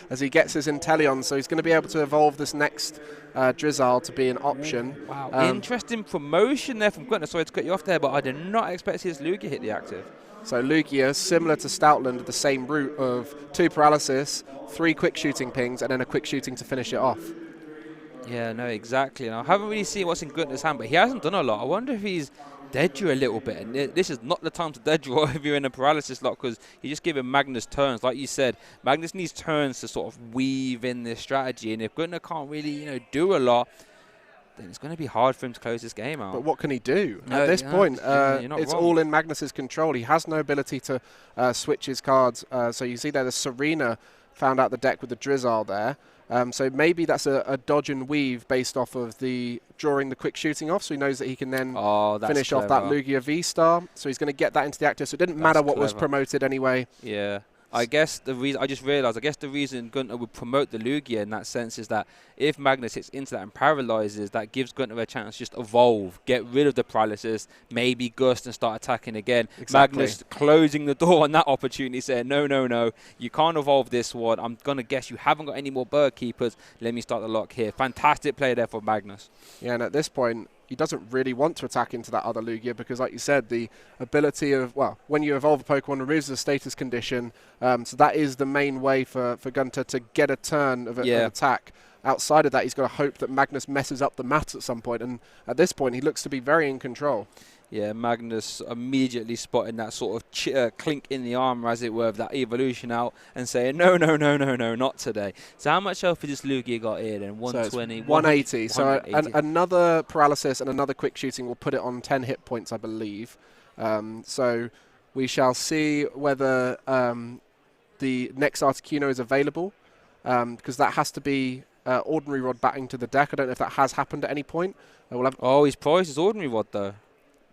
as he gets his Inteleon? So he's going to be able to evolve this next Drizzile to be an option. Wow, interesting promotion there from Gunter. Sorry to cut you off there, but I did not expect to see his Lugia hit the active. So Lugia, similar to Stoutland, the same route of 2 paralysis, 3 quick shooting pings, and then a quick shooting to finish it off. Yeah, no, exactly. And I haven't really seen what's in Gunter's hand, but he hasn't done a lot. I wonder if he's dead draw a little bit. And this is not the time to dead draw if you're in a paralysis lock, because you're just giving Magnus turns. Like you said, Magnus needs turns to sort of weave in this strategy. And if Gunter can't really, you know, do a lot, then it's going to be hard for him to close this game out. But what can he do? At this point, it's all in Magnus's control. He has no ability to switch his cards. So you see there, the Serena found out the deck with the Drizzile there. So maybe that's a dodge and weave based off of the drawing the quick shooting off, so he knows that he can then finish off that Lugia V-Star. So he's going to get that into the active, so it didn't matter what was promoted anyway. Yeah. I guess the reason, I just realised, the reason Gunter would promote the Lugia in that sense is that if Magnus hits into that and paralyzes, that gives Gunter a chance to just evolve, get rid of the paralysis, maybe gust and start attacking again. Exactly. Magnus closing the door on that opportunity, saying, no, you can't evolve this one. I'm going to guess you haven't got any more Bird Keepers. Let me start the lock here. Fantastic play there for Magnus. Yeah, and at this point, he doesn't really want to attack into that other Lugia because, like you said, the ability of, well, when you evolve a Pokemon, removes the status condition. So that is the main way for Gunter to get a turn of attack. Outside of that, he's got to hope that Magnus messes up the maths at some point. And at this point, he looks to be very in control. Yeah, Magnus immediately spotting that sort of clink in the armor, as it were, of that evolution out and saying, no, not today. So how much health has this Lugia got here then? 120? So 180. So another paralysis and another quick shooting will put it on 10 hit points, I believe. So we shall see whether the next Articuno is available, because that has to be Ordinary Rod batting to the deck. I don't know if that has happened at any point. He's prized his Ordinary Rod, though.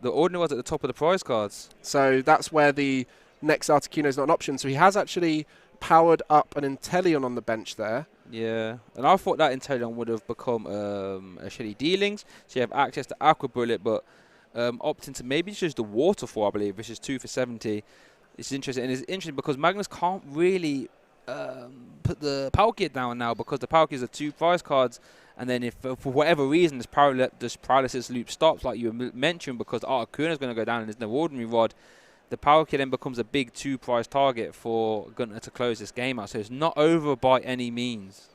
The Ordinary Rod's at the top of the prize cards. So that's where the next Articuno is not an option. So he has actually powered up an Inteleon on the bench there. Yeah, and I thought that Inteleon would have become a Shelly Dealings, so you have access to Aqua Bullet, but opting to maybe just the waterfall, I believe, which is 2 for 70. It's interesting, and it's interesting because Magnus can't really put the Palkia down now because the Palkias are 2 prize cards, and then if for whatever reason this paralysis loop stops, like you mentioned, because Articuno is going to go down and there's no ordinary rod, the Palkia then becomes a big 2 prize target for Gunter to close this game out. So it's not over by any means.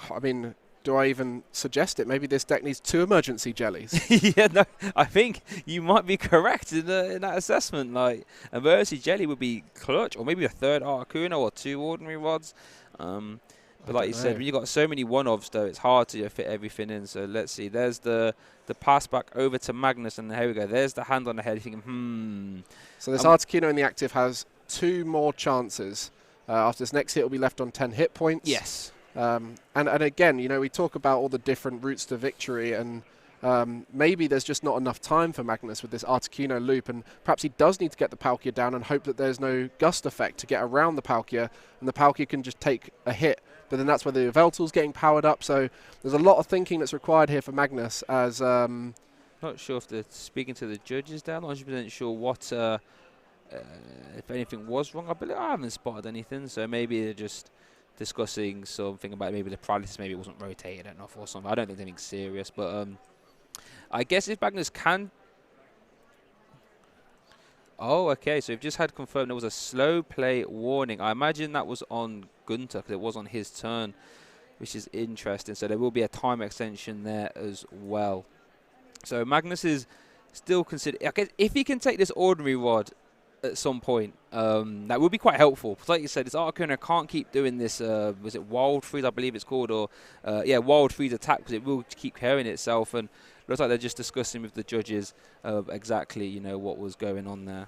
I mean, do I even suggest it? Maybe this deck needs 2 emergency jellies. Yeah, no, I think you might be correct in that assessment. Like, emergency jelly would be clutch, or maybe a 3rd Articuno or 2 ordinary rods. But like you said, when you've got so many one-offs, though, it's hard to fit everything in. So let's see. There's the pass back over to Magnus, and here we go. There's the hand on the head. You're thinking, So this Articuno in the active has 2 more chances. After this next hit, will be left on 10 hit points. Yes. And again, you know, we talk about all the different routes to victory, and maybe there's just not enough time for Magnus with this Articuno loop, and perhaps he does need to get the Palkia down and hope that there's no gust effect to get around the Palkia, and the Palkia can just take a hit. But then that's where the Yveltal's getting powered up, so there's a lot of thinking that's required here for Magnus. As not sure if they're speaking to the judges down. Not 100% sure what if anything was wrong. I haven't spotted anything, so maybe they're just discussing something about maybe the paralysis, maybe it wasn't rotated enough or something. I don't think anything serious, but I guess if Magnus can... Oh, okay, so we've just had confirmed there was a slow play warning. I imagine that was on Gunter because it was on his turn, which is interesting. So there will be a time extension there as well. So Magnus is still considered... I guess if he can take this ordinary rod at some point, that would be quite helpful. Like you said, this Articuno can't keep doing this, was it Wild Freeze, I believe it's called, or Wild Freeze attack, because it will keep carrying itself, and looks like they're just discussing with the judges exactly, you know, what was going on there.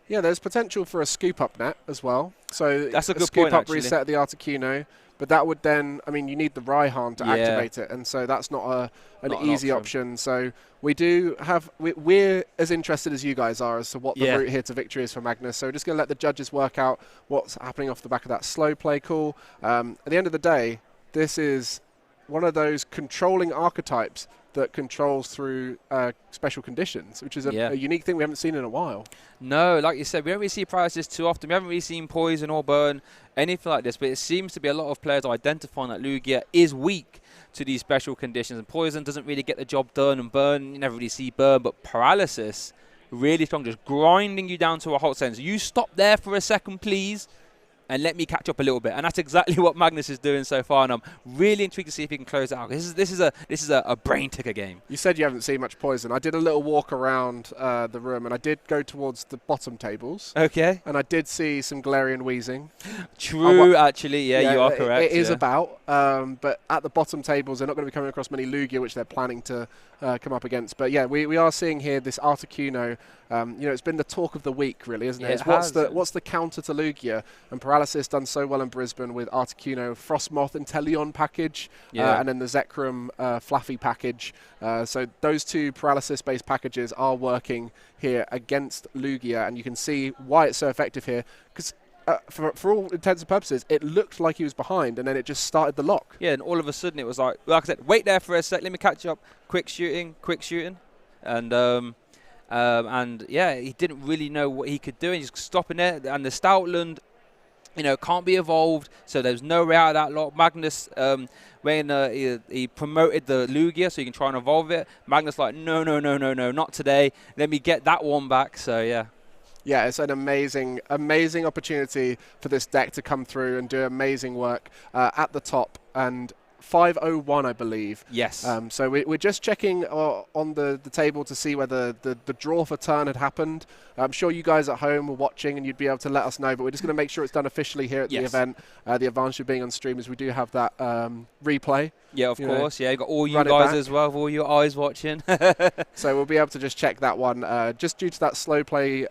Yeah, there's potential for a scoop up net as well. So that's a good scoop point, up actually. Reset of the Articuno, but that would then, I mean, you need the Raihan to activate it, and so that's not an easy option. So we do have, we're as interested as you guys are as to what the route here to victory is for Magnus. So we're just going to let the judges work out what's happening off the back of that slow play call. At the end of the day, this is one of those controlling archetypes that controls through special conditions, which is a unique thing we haven't seen in a while. No, like you said, we don't really see paralysis too often. We haven't really seen poison or burn, anything like this, but it seems to be a lot of players identifying that Lugia is weak to these special conditions, and poison doesn't really get the job done, and burn, you never really see burn, but paralysis, really strong, just grinding you down to a halt sentence. You stop there for a second, please, and let me catch up a little bit. And that's exactly what Magnus is doing so far, and I'm really intrigued to see if he can close it out. This is a brain ticker game. You said you haven't seen much poison. I did a little walk around the room, and I did go towards the bottom tables. Okay. And I did see some Galarian wheezing. True, actually. Yeah, you are correct. It is about. But at the bottom tables, they're not going to be coming across many Lugia, which they're planning to come up against. But yeah, we are seeing here this Articuno. It's been the talk of the week, really, isn't it? What's the counter to Lugia? And Paralysis done so well in Brisbane with Articuno, Frostmoth, Inteleon package, and then the Zekrom Fluffy package. So those 2 Paralysis-based packages are working here against Lugia, and you can see why it's so effective here. Because for all intents and purposes, it looked like he was behind, and then it just started the lock. Yeah, and all of a sudden it was like I said, wait there for a sec, let me catch up, quick shooting, and yeah, he didn't really know what he could do, and he's stopping there, and the Stoutland, can't be evolved, so there's no way out of that lock. Magnus, when he promoted the Lugia so you can try and evolve it, Magnus like, no, not today, let me get that one back, so yeah. Yeah, it's an amazing opportunity for this deck to come through and do amazing work at the top. And 501, I believe. Yes. So we're just checking on the table to see whether the draw for turn had happened. I'm sure you guys at home were watching and you'd be able to let us know, but we're just going to make sure it's done officially here at the event. The advantage of being on stream is we do have that replay. Yeah, of course. Yeah, you got all you guys as well, with all your eyes watching. So we'll be able to just check that one. Just due to that slow play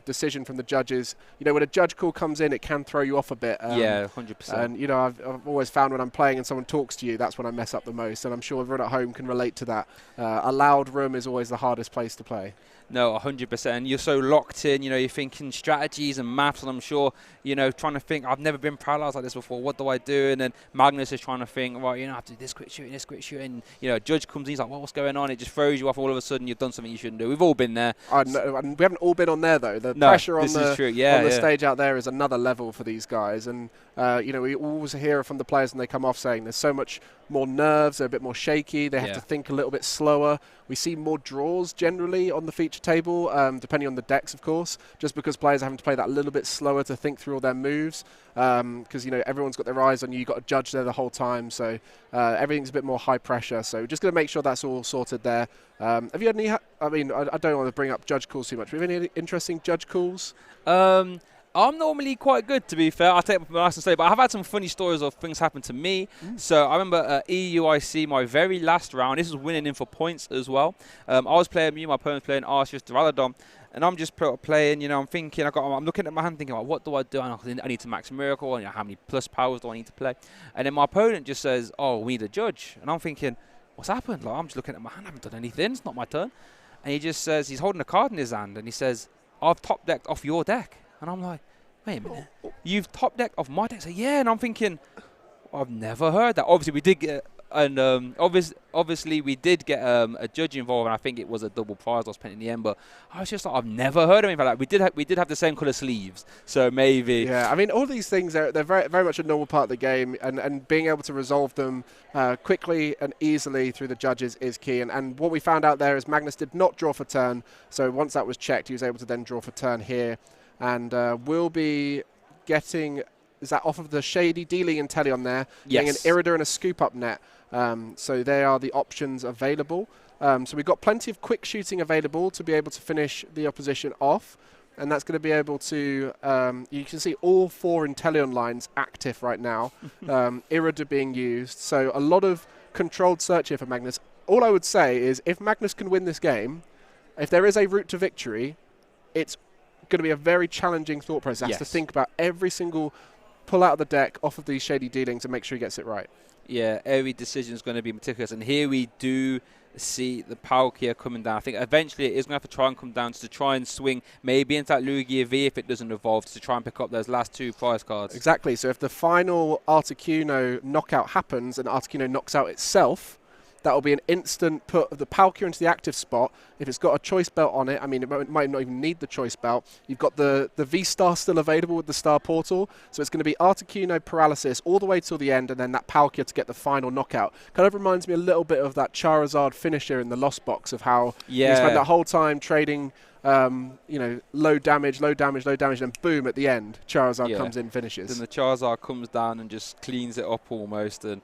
decision from the judges, when a judge call comes in, it can throw you off a bit. Yeah, 100%. And, I've always found when I'm playing and someone talks to you, that's when I mess up the most. And I'm sure everyone at home can relate to that. A loud room is always the hardest place to play. No, 100%. You're so locked in, you're thinking strategies and maths, and I'm sure, trying to think, I've never been paralyzed like this before, what do I do? And then Magnus is trying to think, right, I have to do this quick shooting, a judge comes in, he's like, well, what's going on? It just throws you off, all of a sudden you've done something you shouldn't do. We've all been there. I know, and we haven't all been on there, though. The pressure on the stage out there is another level for these guys, and we always hear from the players when they come off saying there's so much more nerves, they're a bit more shaky, they have to think a little bit slower. We see more draws generally on the feature table, depending on the decks, of course, just because players are having to play that a little bit slower to think through all their moves, because everyone's got their eyes on you, you've got a judge there the whole time, so everything's a bit more high pressure. So just going to make sure that's all sorted there. Have you had any, I don't want to bring up judge calls too much, but have you any interesting judge calls? I'm normally quite good, to be fair. I'll take my license today, but I've had some funny stories of things happen to me. So I remember EUIC, my very last round. This was winning in for points as well. I was playing my opponent's playing Arceus Duraludon, and I'm just playing. I'm thinking, I'm looking at my hand, thinking, what do I do? I need to max Miracle. How many plus powers do I need to play? And then my opponent just says, "Oh, we need a judge." And I'm thinking, what's happened? I'm just looking at my hand. I haven't done anything. It's not my turn. And he just says, he's holding a card in his hand, and he says, "I've top decked off your deck." And I'm like, wait a minute, you've top decked off my deck? So yeah, and I'm thinking, I've never heard that. Obviously, we did get, obviously we did get a judge involved, and I think it was a double prize loss in the end. But I was just like, I've never heard of anything like that. We did have the same colour sleeves, so maybe. Yeah, all these things they're very very much a normal part of the game, and being able to resolve them quickly and easily through the judges is key. And what we found out there is Magnus did not draw for turn, so once that was checked, he was able to then draw for turn here. And we'll be getting, is that off of the Shady Dealing Inteleon there? Yes. Getting an Irida and a Scoop Up net. So they are the options available. So we've got plenty of quick shooting available to be able to finish the opposition off. And that's going to be able to, you can see all 4 Inteleon lines active right now. Irida being used. So a lot of controlled search here for Magnus. All I would say is if Magnus can win this game, if there is a route to victory, it's going to be a very challenging thought process. Yes. To think about every single pull out of the deck off of these Shady Dealings and make sure he gets it right. Yeah, every decision is going to be meticulous, and here we do see the Palkia coming down. I think eventually it is going to have to try and come down to try and swing maybe into that Lugia V if it doesn't evolve, to try and pick up those last 2 prize cards. Exactly, so if the final Articuno knockout happens and Articuno knocks out itself, that will be an instant put of the Palkia into the active spot. If it's got a choice belt on it, it might not even need the choice belt. You've got the V-Star still available with the Star Portal. So it's going to be Articuno Paralysis all the way till the end, and then that Palkia to get the final knockout. Kind of reminds me a little bit of that Charizard finisher in the Lost Box, of how you spend that whole time trading low damage, and boom, at the end, Charizard comes in, finishes. Then the Charizard comes down and just cleans it up almost. And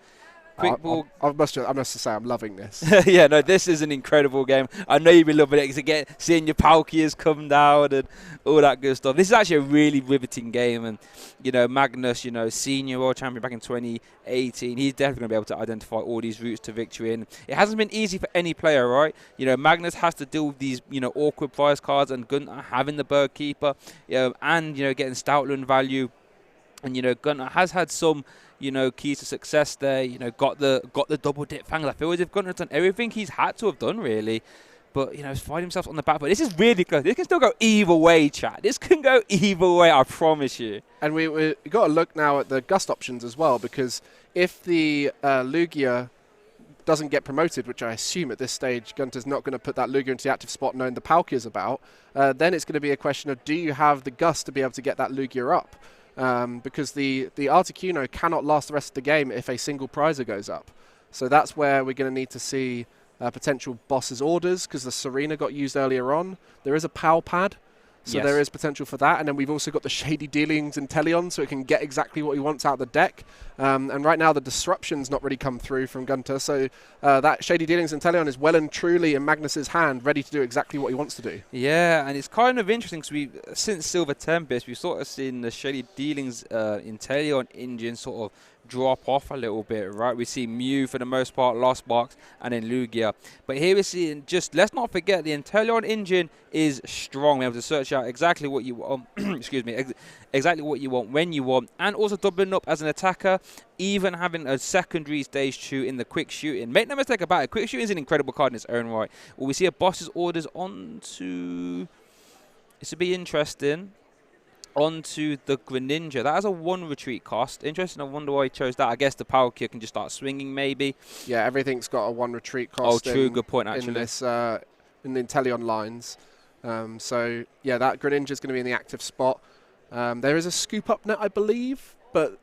I must say I'm loving this. Yeah, no, this is an incredible game. I know you've been loving it, seeing your Palkias come down and all that good stuff. This is actually a really riveting game, and Magnus, senior world champion back in 2018, he's definitely going to be able to identify all these routes to victory, and it hasn't been easy for any player, right? Magnus has to deal with these awkward prize cards, and Gunter having the Bird Keeper, and getting Stoutland value, and Gunter has had some keys to success there. Got the double dip fangers. I feel as if Gunter's done everything he's had to have done, really. But, find himself on the back foot. This is really close. This can still go either way, chat. This can go either way, I promise you. And we got to look now at the Gust options as well, because if the Lugia doesn't get promoted, which I assume at this stage Gunter's not going to put that Lugia into the active spot knowing the Palkia's about, then it's going to be a question of, do you have the Gust to be able to get that Lugia up? Because the Articuno cannot last the rest of the game if a single prizer goes up. So that's where we're going to need to see potential boss's orders, because the Serena got used earlier on. There is a PAL pad, so there is potential for that. And then we've also got the Shady Dealings in Inteleon, so it can get exactly what he wants out of the deck. And right now the Disruption's not really come through from Gunter, so that Shady Dealings in Inteleon is well and truly in Magnus's hand, ready to do exactly what he wants to do. Yeah, and it's kind of interesting, because since Silver Tempest, we've sort of seen the Shady Dealings in Inteleon engine sort of drop off a little bit, right? We see Mew for the most part, Lost Box, and then Lugia. But here we're seeing, just let's not forget, the Inteleon engine is strong. We're able to search out exactly what you want, excuse me, exactly what you want when you want, and also doubling up as an attacker. even having a secondary stage 2 in the quick shooting. Make no mistake about it, quick shooting is an incredible card in its own right. Will we see a boss's orders onto... This would be interesting. Onto the Greninja. That has a 1 retreat cost. Interesting. I wonder why he chose that. I guess the Palkia can just start swinging, maybe. Yeah, everything's got a 1 retreat cost. Oh, true. Good point, actually. In this, in the Inteleon lines. So, yeah, that Greninja is going to be in the active spot. There is a scoop up net, I believe, but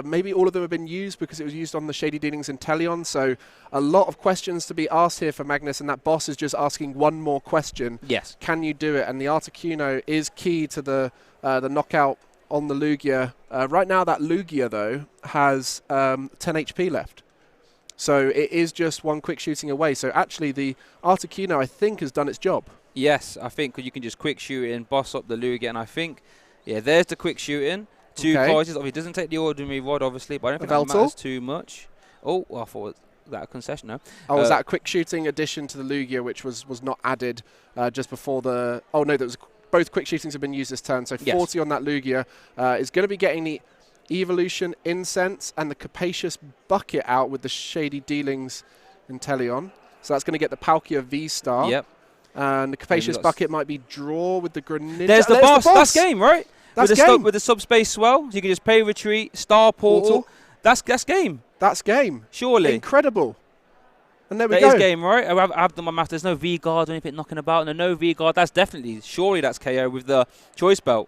maybe all of them have been used because it was used on the Shady Dealings Inteleon. So, a lot of questions to be asked here for Magnus, and that boss is just asking one more question. Yes. Can you do it? And the Articuno is key to the knockout on the Lugia. Right now, that Lugia, though, has 10 HP left. So it is just 1 quick shooting away. So actually, the Articuno, I think, has done its job. Yes, I think you can just quick shoot in, boss up the Lugia. And I think, yeah, there's the quick shooting. 2 prizes. Obviously, it doesn't take the ordinary rod, obviously, but I don't think that matters too much. Oh, well, I thought that a concession, no? Oh, was that a quick shooting addition to the Lugia, which was not added just before the... Oh, no, that was... Both quick shootings have been used this turn, so 40 on that Lugia is going to be getting the Evolution Incense and the Capacious Bucket out with the Shady Dealings Inteleon. So that's going to get the Palkia V-Star. Yep. And the Capacious Bucket might be draw with the Greninja. There's the boss. That's game, right? That's game. With the subspace swell, you can just pay retreat, star portal. That's game. That's game. Surely. Incredible. And there we go. That is game, right? I've done my math. There's no V-Guard or anything knocking about. No V-Guard. That's definitely, surely that's KO with the Choice Belt.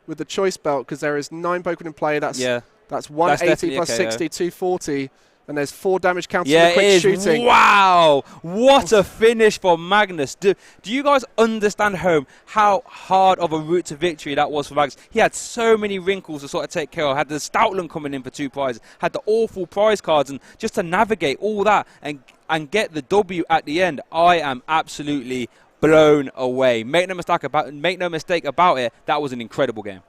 With the Choice Belt, because there is 9 Pokemon in play. That's 180 that's plus 60, 240. And there's 4 damage counters for quick shooting. Wow. What a finish for Magnus. Do you guys understand how hard of a route to victory that was for Magnus? He had so many wrinkles to sort of take care of. Had the Stoutland coming in for 2 prizes. Had the awful prize cards. And just to navigate all that and get the W at the end, I am absolutely blown away. Make no mistake about it. That was an incredible game.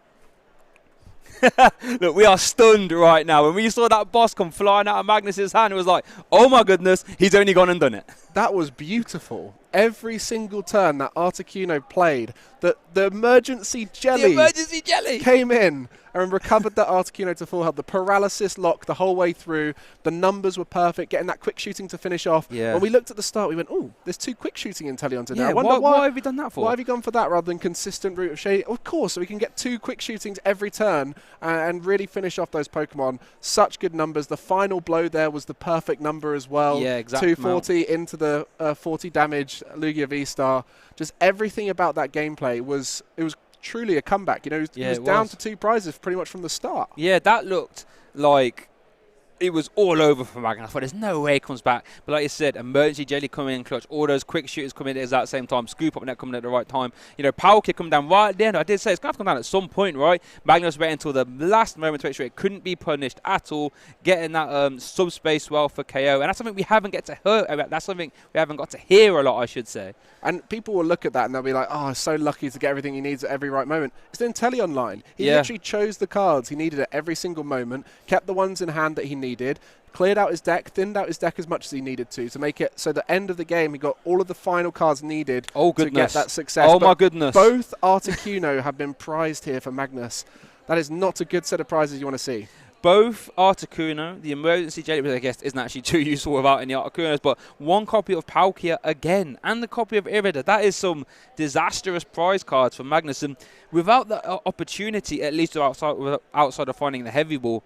Look, we are stunned right now. When we saw that boss come flying out of Magnus's hand, it was like, oh my goodness, he's only gone and done it. That was beautiful. Every single turn that Articuno played, the emergency jelly came in and recovered that Articuno to full health. The paralysis lock the whole way through. The numbers were perfect, getting that quick shooting to finish off. Yeah. When we looked at the start, we went, oh, there's 2 quick shooting Inteleons in there. I wonder why have you done that for? Why have you gone for that rather than consistent route of shade? Of course, so we can get 2 quick shootings every turn and really finish off those Pokemon. Such good numbers. The final blow there was the perfect number as well. Yeah, exactly. 240 into the 40 damage Lugia V-Star. Just everything about that gameplay was truly a comeback. You know, it was down to 2 prizes pretty much from the start. Yeah, that looked like it was all over for Magnus. I thought there's no way he comes back. But like you said, emergency jelly coming in clutch, all those quick shooters coming in at the exact same time, scoop up net coming at the right time. You know, Palkia coming down right at the end. I did say it's going to have to come down at some point, right? Magnus waited until the last moment to make sure it couldn't be punished at all, getting that subspace well for KO. And that's something we haven't got to hear a lot, I should say. And people will look at that and they'll be like, oh, so lucky to get everything he needs at every right moment. It's an Inteleon line. He literally chose the cards he needed at every single moment, kept the ones in hand that he needed, cleared out his deck, thinned out his deck as much as he needed to make it so the end of the game he got all of the final cards needed to get that success. Oh, my goodness. Both Articuno have been prized here for Magnus. That is not a good set of prizes you want to see. Both Articuno, the emergency jelly, which I guess isn't actually too useful without any Articunos, but 1 copy of Palkia again, and the copy of Irida. That is some disastrous prize cards for Magnus. And without the opportunity, at least outside of finding the heavy ball,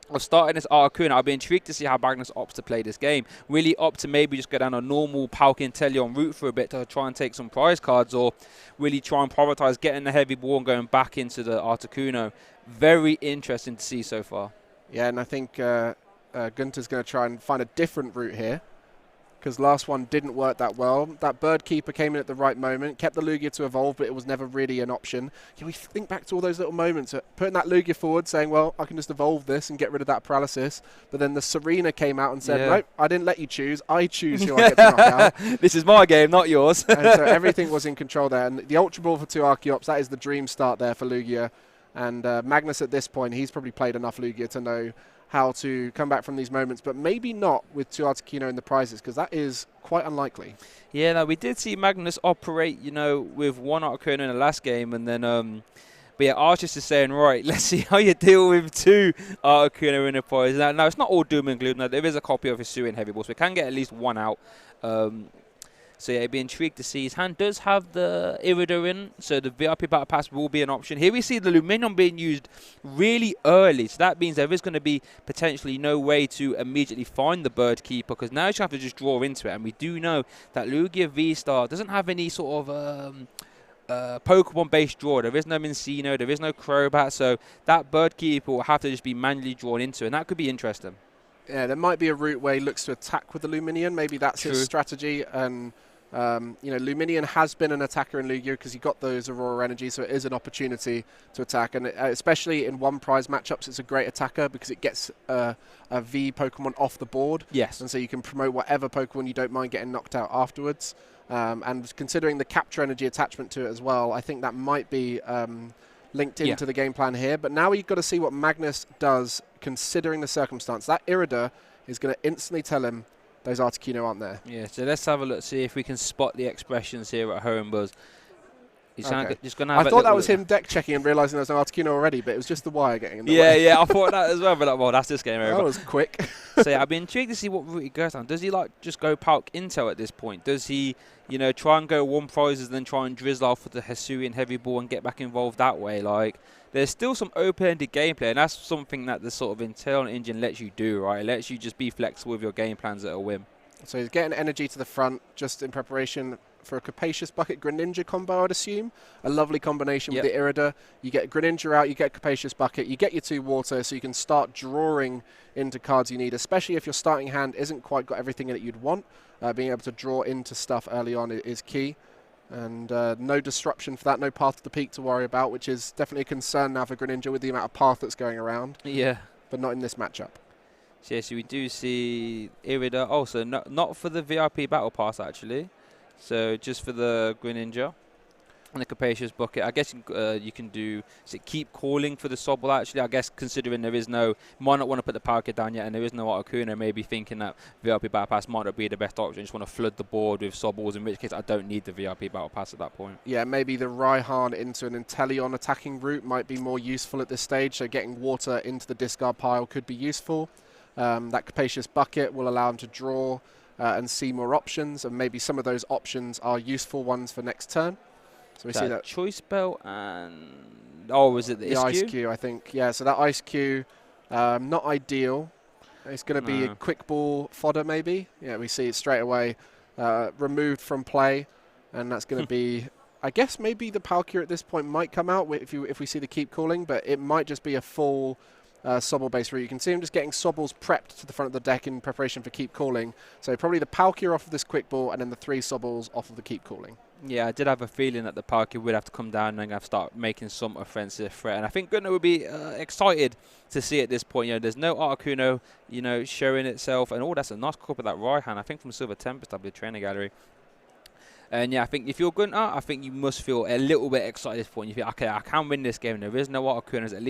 of starting this Articuno, I'll be intrigued to see how Magnus opts to play this game. Really opt to maybe just go down a normal Palkia Inteleon route for a bit to try and take some prize cards, or really try and prioritize getting the heavy ball and going back into the Articuno. Very interesting to see so far. Yeah, and I think Gunter's going to try and find a different route here, because last one didn't work that well. That Bird Keeper came in at the right moment, kept the Lugia to evolve, but it was never really an option. Can we think back to all those little moments, putting that Lugia forward, saying, well, I can just evolve this and get rid of that paralysis. But then the Serena came out and said, nope, I didn't let you choose. I choose who I get to knock out. This is my game, not yours. And so everything was in control there. And the Ultra Ball for 2 Archeops, that is the dream start there for Lugia. And Magnus at this point, he's probably played enough Lugia to know how to come back from these moments, but maybe not with 2 Articuno in the prizes, because that is quite unlikely. Yeah, no, we did see Magnus operate, with 1 Articuno in the last game, and then But yeah, Archis is saying, right, let's see how you deal with 2 Articuno Enterprise. Now, it's not all doom and gloom. Now, there is a copy of Hisuian Heavy Ball, so we can get at least 1 out. So yeah, I'd be intrigued to see. His hand does have the Irida in, so the VIP Battle Pass will be an option. Here we see the Luminion being used really early, so that means there is going to be potentially no way to immediately find the Bird Keeper, because now you have to just draw into it, and we do know that Lugia V-Star doesn't have any sort of Pokemon-based draw. There is no Mincino, there is no Crobat, so that Bird Keeper will have to just be manually drawn into, and that could be interesting. Yeah, there might be a route where he looks to attack with the Luminion. Maybe that's his strategy. And Luminion has been an attacker in Lugia because he got those Aurora Energy, so it is an opportunity to attack. And especially in one prize matchups, it's a great attacker because it gets a V Pokemon off the board. Yes. And so you can promote whatever Pokemon you don't mind getting knocked out afterwards. And considering the capture energy attachment to it as well, I think that might be linked into the game plan here. But now you've got to see what Magnus does considering the circumstance. That Irida is going to instantly tell him those Articuno aren't there. Yeah, so let's have a look, see if we can spot the expressions here at home, Buzz. He's just going to have I thought that was him deck checking and realising there's no Articuno already, but it was just the wire getting in the way. Yeah, I thought that as well, but like, well, that's this game over. That was quick. So yeah, I'd be intrigued to see what route he goes down. Does he just go Palk Intel at this point? Does he, try and go 1 prizes and then try and drizzle off with the Hisuian Heavy Ball and get back involved that way? There's still some open-ended gameplay, and that's something that the sort of internal engine lets you do, right? It lets you just be flexible with your game plans at a whim. So he's getting energy to the front just in preparation for a Capacious Bucket Greninja combo, I'd assume. A lovely combination with the Irida. You get Greninja out, you get Capacious Bucket, you get your 2 water, so you can start drawing into cards you need, especially if your starting hand isn't quite got everything in it you'd want. Being able to draw into stuff early on is key. And no disruption for that, no path to the peak to worry about, which is definitely a concern now for Greninja with the amount of path that's going around. Yeah. But not in this matchup. So yeah, so we do see Irida also, not for the VIP Battle Pass actually, so just for the Greninja and the Capacious Bucket. I guess you can do, keep calling for the Sobble actually, I guess considering there is no, might not want to put the Power Kit down yet and there is no Articuno, maybe thinking that VIP Battle Pass might not be the best option, just want to flood the board with Sobbles, in which case I don't need the VIP Battle Pass at that point. Yeah, maybe the Raihan into an Inteleon attacking route might be more useful at this stage, so getting water into the discard pile could be useful. That Capacious Bucket will allow him to draw and see more options, and maybe some of those options are useful ones for next turn. So we see that Choice Belt and was it the Ice Cue? I think, yeah. So that Ice Cue, not ideal. It's going to be a quick ball fodder, maybe. Yeah, we see it straight away removed from play, and that's going to be. I guess maybe the Palkia at this point might come out if we see the keep calling, but it might just be a full Sobble base route. You can see him just getting Sobbles prepped to the front of the deck in preparation for keep calling. So probably the Palkia off of this quick ball and then the 3 Sobbles off of the keep calling. Yeah, I did have a feeling that the Palkia would have to come down and have to start making some offensive threat. And I think Gunnar would be excited to see at this point. There's no Articuno, showing itself. And that's a nice cup of that Raihan, I think from Silver Tempest, I believe, Trainer Gallery. And yeah, I think if you're Gunnar, I think you must feel a little bit excited at this point. You think, okay, I can win this game. There is no Articunos, at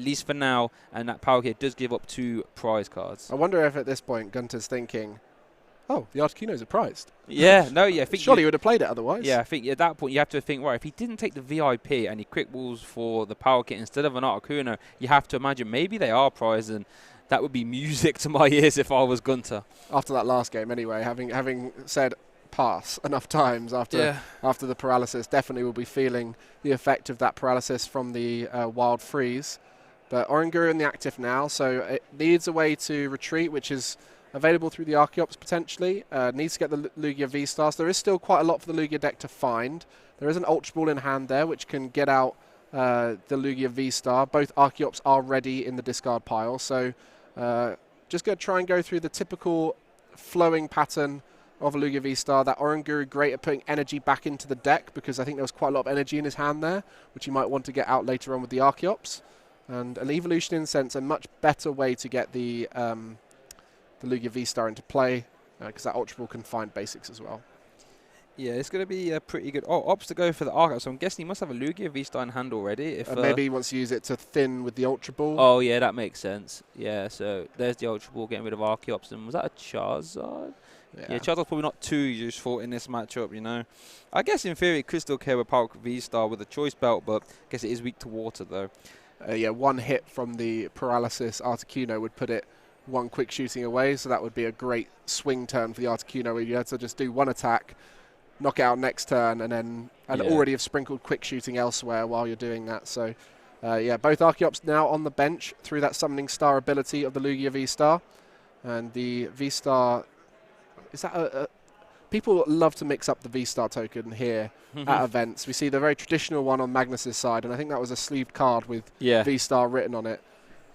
least for now. And that Palkia does give up 2 prize cards. I wonder if at this point Gunter's thinking, oh, the Articunos are prized. Yeah, no, yeah. I think surely he would have played it otherwise. Yeah, I think at that point you have to think, right, if he didn't take the VIP and he quick balls for the Power Kit instead of an Articuno, you have to imagine maybe they are prized, and that would be music to my ears if I was Gunter. After that last game anyway, having said pass enough times after the paralysis, definitely will be feeling the effect of that paralysis from the wild freeze. But Oranguru in the active now, so it needs a way to retreat, which is available through the Archeops potentially. Needs to get the Lugia V-Stars. There is still quite a lot for the Lugia deck to find. There is an Ultra Ball in hand there, which can get out the Lugia V-Star. Both Archeops are ready in the discard pile, so just going to try and go through the typical flowing pattern of a Lugia V-Star. That Oranguru great at putting energy back into the deck, because I think there was quite a lot of energy in his hand there, which he might want to get out later on with the Archeops. And an Evolution Incense, a much better way to get the Lugia V-Star into play, because that Ultra Ball can find basics as well. Yeah, it's going to be a pretty good ops to go for the Archeops. So I'm guessing he must have a Lugia V-Star in hand already. If maybe he wants to use it to thin with the Ultra Ball. Oh, yeah, that makes sense. Yeah, so there's the Ultra Ball getting rid of Archeops. And was that a Charizard? Yeah, Charizard's probably not too useful in this matchup, you know. I guess in theory it could still carry a Power V-Star with a Choice Belt, but I guess it is weak to water though. Yeah, one hit from the Paralysis Articuno would put it one quick shooting away, so that would be a great swing turn for the Articuno where you had to just do one attack, knock it out next turn, and already have sprinkled quick shooting elsewhere while you're doing that. So, yeah, both Archeops now on the bench through that Summoning Star ability of the Lugia V-Star. And the V-Star, is that people love to mix up the V-Star token here at events. We see the very traditional one on Magnus's side, and I think that was a sleeved card with V-Star written on it.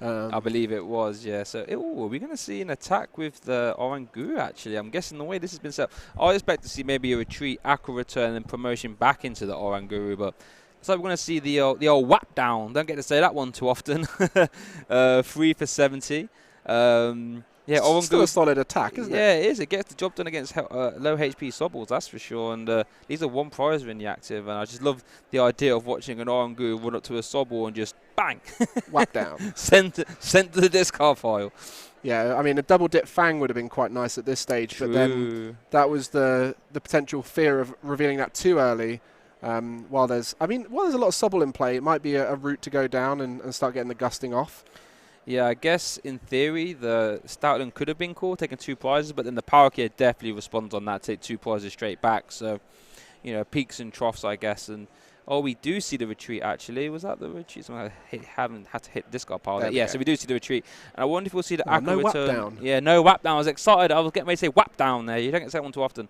I believe it was, yeah. So, are we going to see an attack with the Oranguru, actually? I'm guessing the way this has been set up, I expect to see maybe a retreat, Aqua Return, and promotion back into the Oranguru, but so we're going to see the old whap down. Don't get to say that one too often. 3 for 70. Yeah, it's still a solid attack, isn't it? Yeah, it is. It gets the job done against low HP Sobbles, that's for sure. And these are one prizer in the active, and I just love the idea of watching an Oranguru run up to a Sobble and just bang, whack down, sent to the discard pile. Yeah, I mean a double dip Fang would have been quite nice at this stage, but then that was the potential fear of revealing that too early. While there's a lot of Sobble in play, it might be a route to go down and start getting the gusting off. Yeah, I guess in theory the Stoutland could have been cool, taking 2 prizes, but then the Power Kid definitely responds on that, take 2 prizes straight back. So, you know, peaks and troughs, I guess. And we do see the retreat actually. Was that the retreat? Someone haven't had to hit discard pile. Yeah, so we do see the retreat. And I wonder if we'll see the Aqua no Return. Whap down. Yeah, no whap down. I was excited. I was getting ready to say whap down there. You don't get to say that one too often.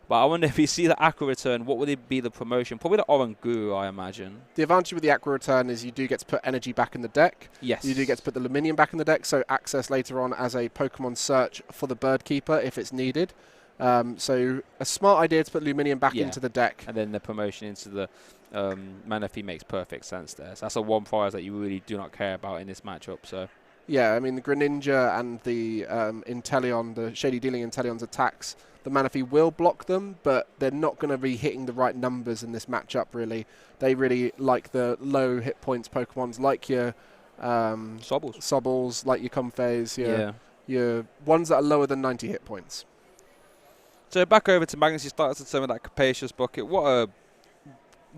But I wonder if you see the Aqua Return, what would it be the promotion? Probably the Oranguru, I imagine. The advantage with the Aqua Return is you do get to put energy back in the deck. Yes. You do get to put the Luminium back in the deck, so access later on as a Pokemon search for the Bird Keeper if it's needed. So a smart idea to put Luminium back into the deck. And then the promotion into the Manaphy makes perfect sense there. So that's a one prize that you really do not care about in this matchup. So. Yeah, I mean the Greninja and the Inteleon, the Shady Dealing Inteleon's attacks, the Manaphy will block them, but they're not going to be hitting the right numbers in this matchup, really. They really like the low hit points Pokemons, like your Sobbles, like your Comfeys, your ones that are lower than 90 hit points. So back over to Magnus, he starts with some of that Capacious Bucket. What a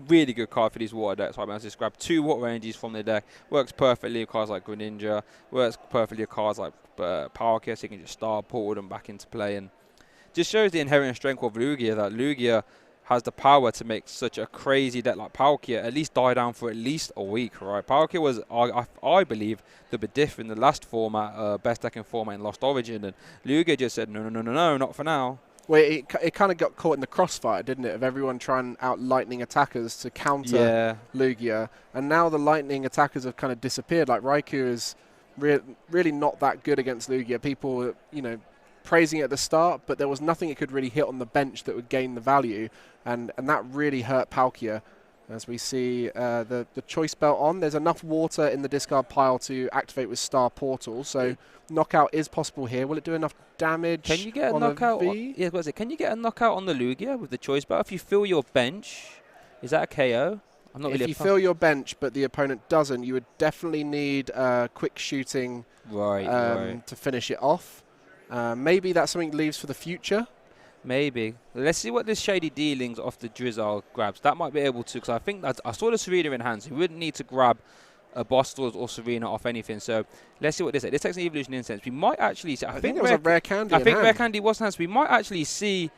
really good card for these water decks. I managed to grab 2 water energies from the deck. Works perfectly with cards like Greninja. Works perfectly with cards like Power Kiss. So you can just Star Portal them back into play, and just shows the inherent strength of Lugia, that Lugia has the power to make such a crazy deck like Palkia at least die down for at least a week, right? Palkia was, I believe, the bit different in the last format, best deck in format in Lost Origin, and Lugia just said, no, not for now. Well, it kind of got caught in the crossfire, didn't it, of everyone trying out lightning attackers to counter Lugia. And now the lightning attackers have kind of disappeared. Like, Raikou is really not that good against Lugia. People were, praising it at the start, but there was nothing it could really hit on the bench that would gain the value. And that really hurt Palkia. As we see the Choice Belt on, there's enough water in the discard pile to activate with Star Portal, so knockout is possible here. Will it do enough damage? Can you get a knockout? Can you get a knockout on the Lugia with the Choice Belt? If you fill your bench, is that a KO? I'm not really. If you fill your bench, but the opponent doesn't, you would definitely need quick shooting to finish it off. Maybe that's something that leaves for the future. Maybe. Let's see what this Shady Dealings off the Drizzle grabs. That might be able to, because I think I saw the Serena in hand, so we wouldn't need to grab a Bostos or Serena off anything. So let's see what this is. This takes an Evolution Incense. We might actually see. I think it was a Rare Candy. I think Rare Candy was in hand, so we might actually see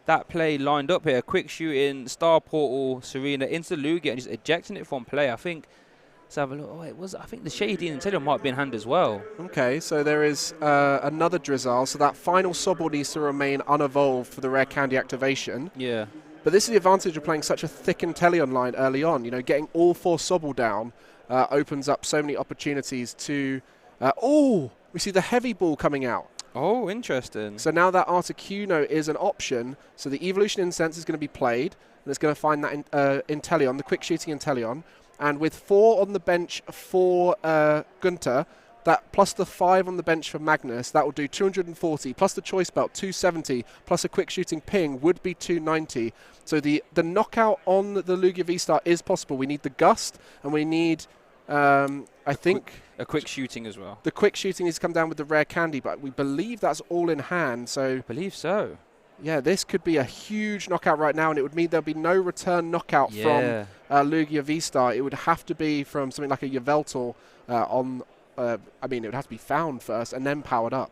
that play lined up here. Quick shooting, Star Portal, Serena into Lugia and just ejecting it from play. I think. Let's have a look. I think the Shady and Taylor might be in hand as well. Okay, so there is another Drizzle. So that final Sobble needs to remain unevolved for the Rare Candy activation. Yeah. But this is the advantage of playing such a thick Inteleon line early on. Getting all 4 Sobble down opens up so many opportunities to... we see the Heavy Ball coming out. Oh, interesting. So now that Articuno is an option, so the Evolution Incense is going to be played, and it's going to find that Inteleon, the quick shooting Inteleon. And with 4 on the bench for Gunter, that plus the 5 on the bench for Magnus, that will do 240, plus the Choice Belt, 270, plus a quick shooting ping would be 290. So the knockout on the Lugia V-Star is possible. We need the Gust, and we need a I think a quick shooting as well. the quick shooting has come down with the rare candy, but we believe that's all in hand. So I believe so. yeah, this could be a huge knockout right now, and it would mean there'll be no return knockout from Lugia V-Star. It would have to be from something like a Yveltal I mean, it would have to be found first and then powered up.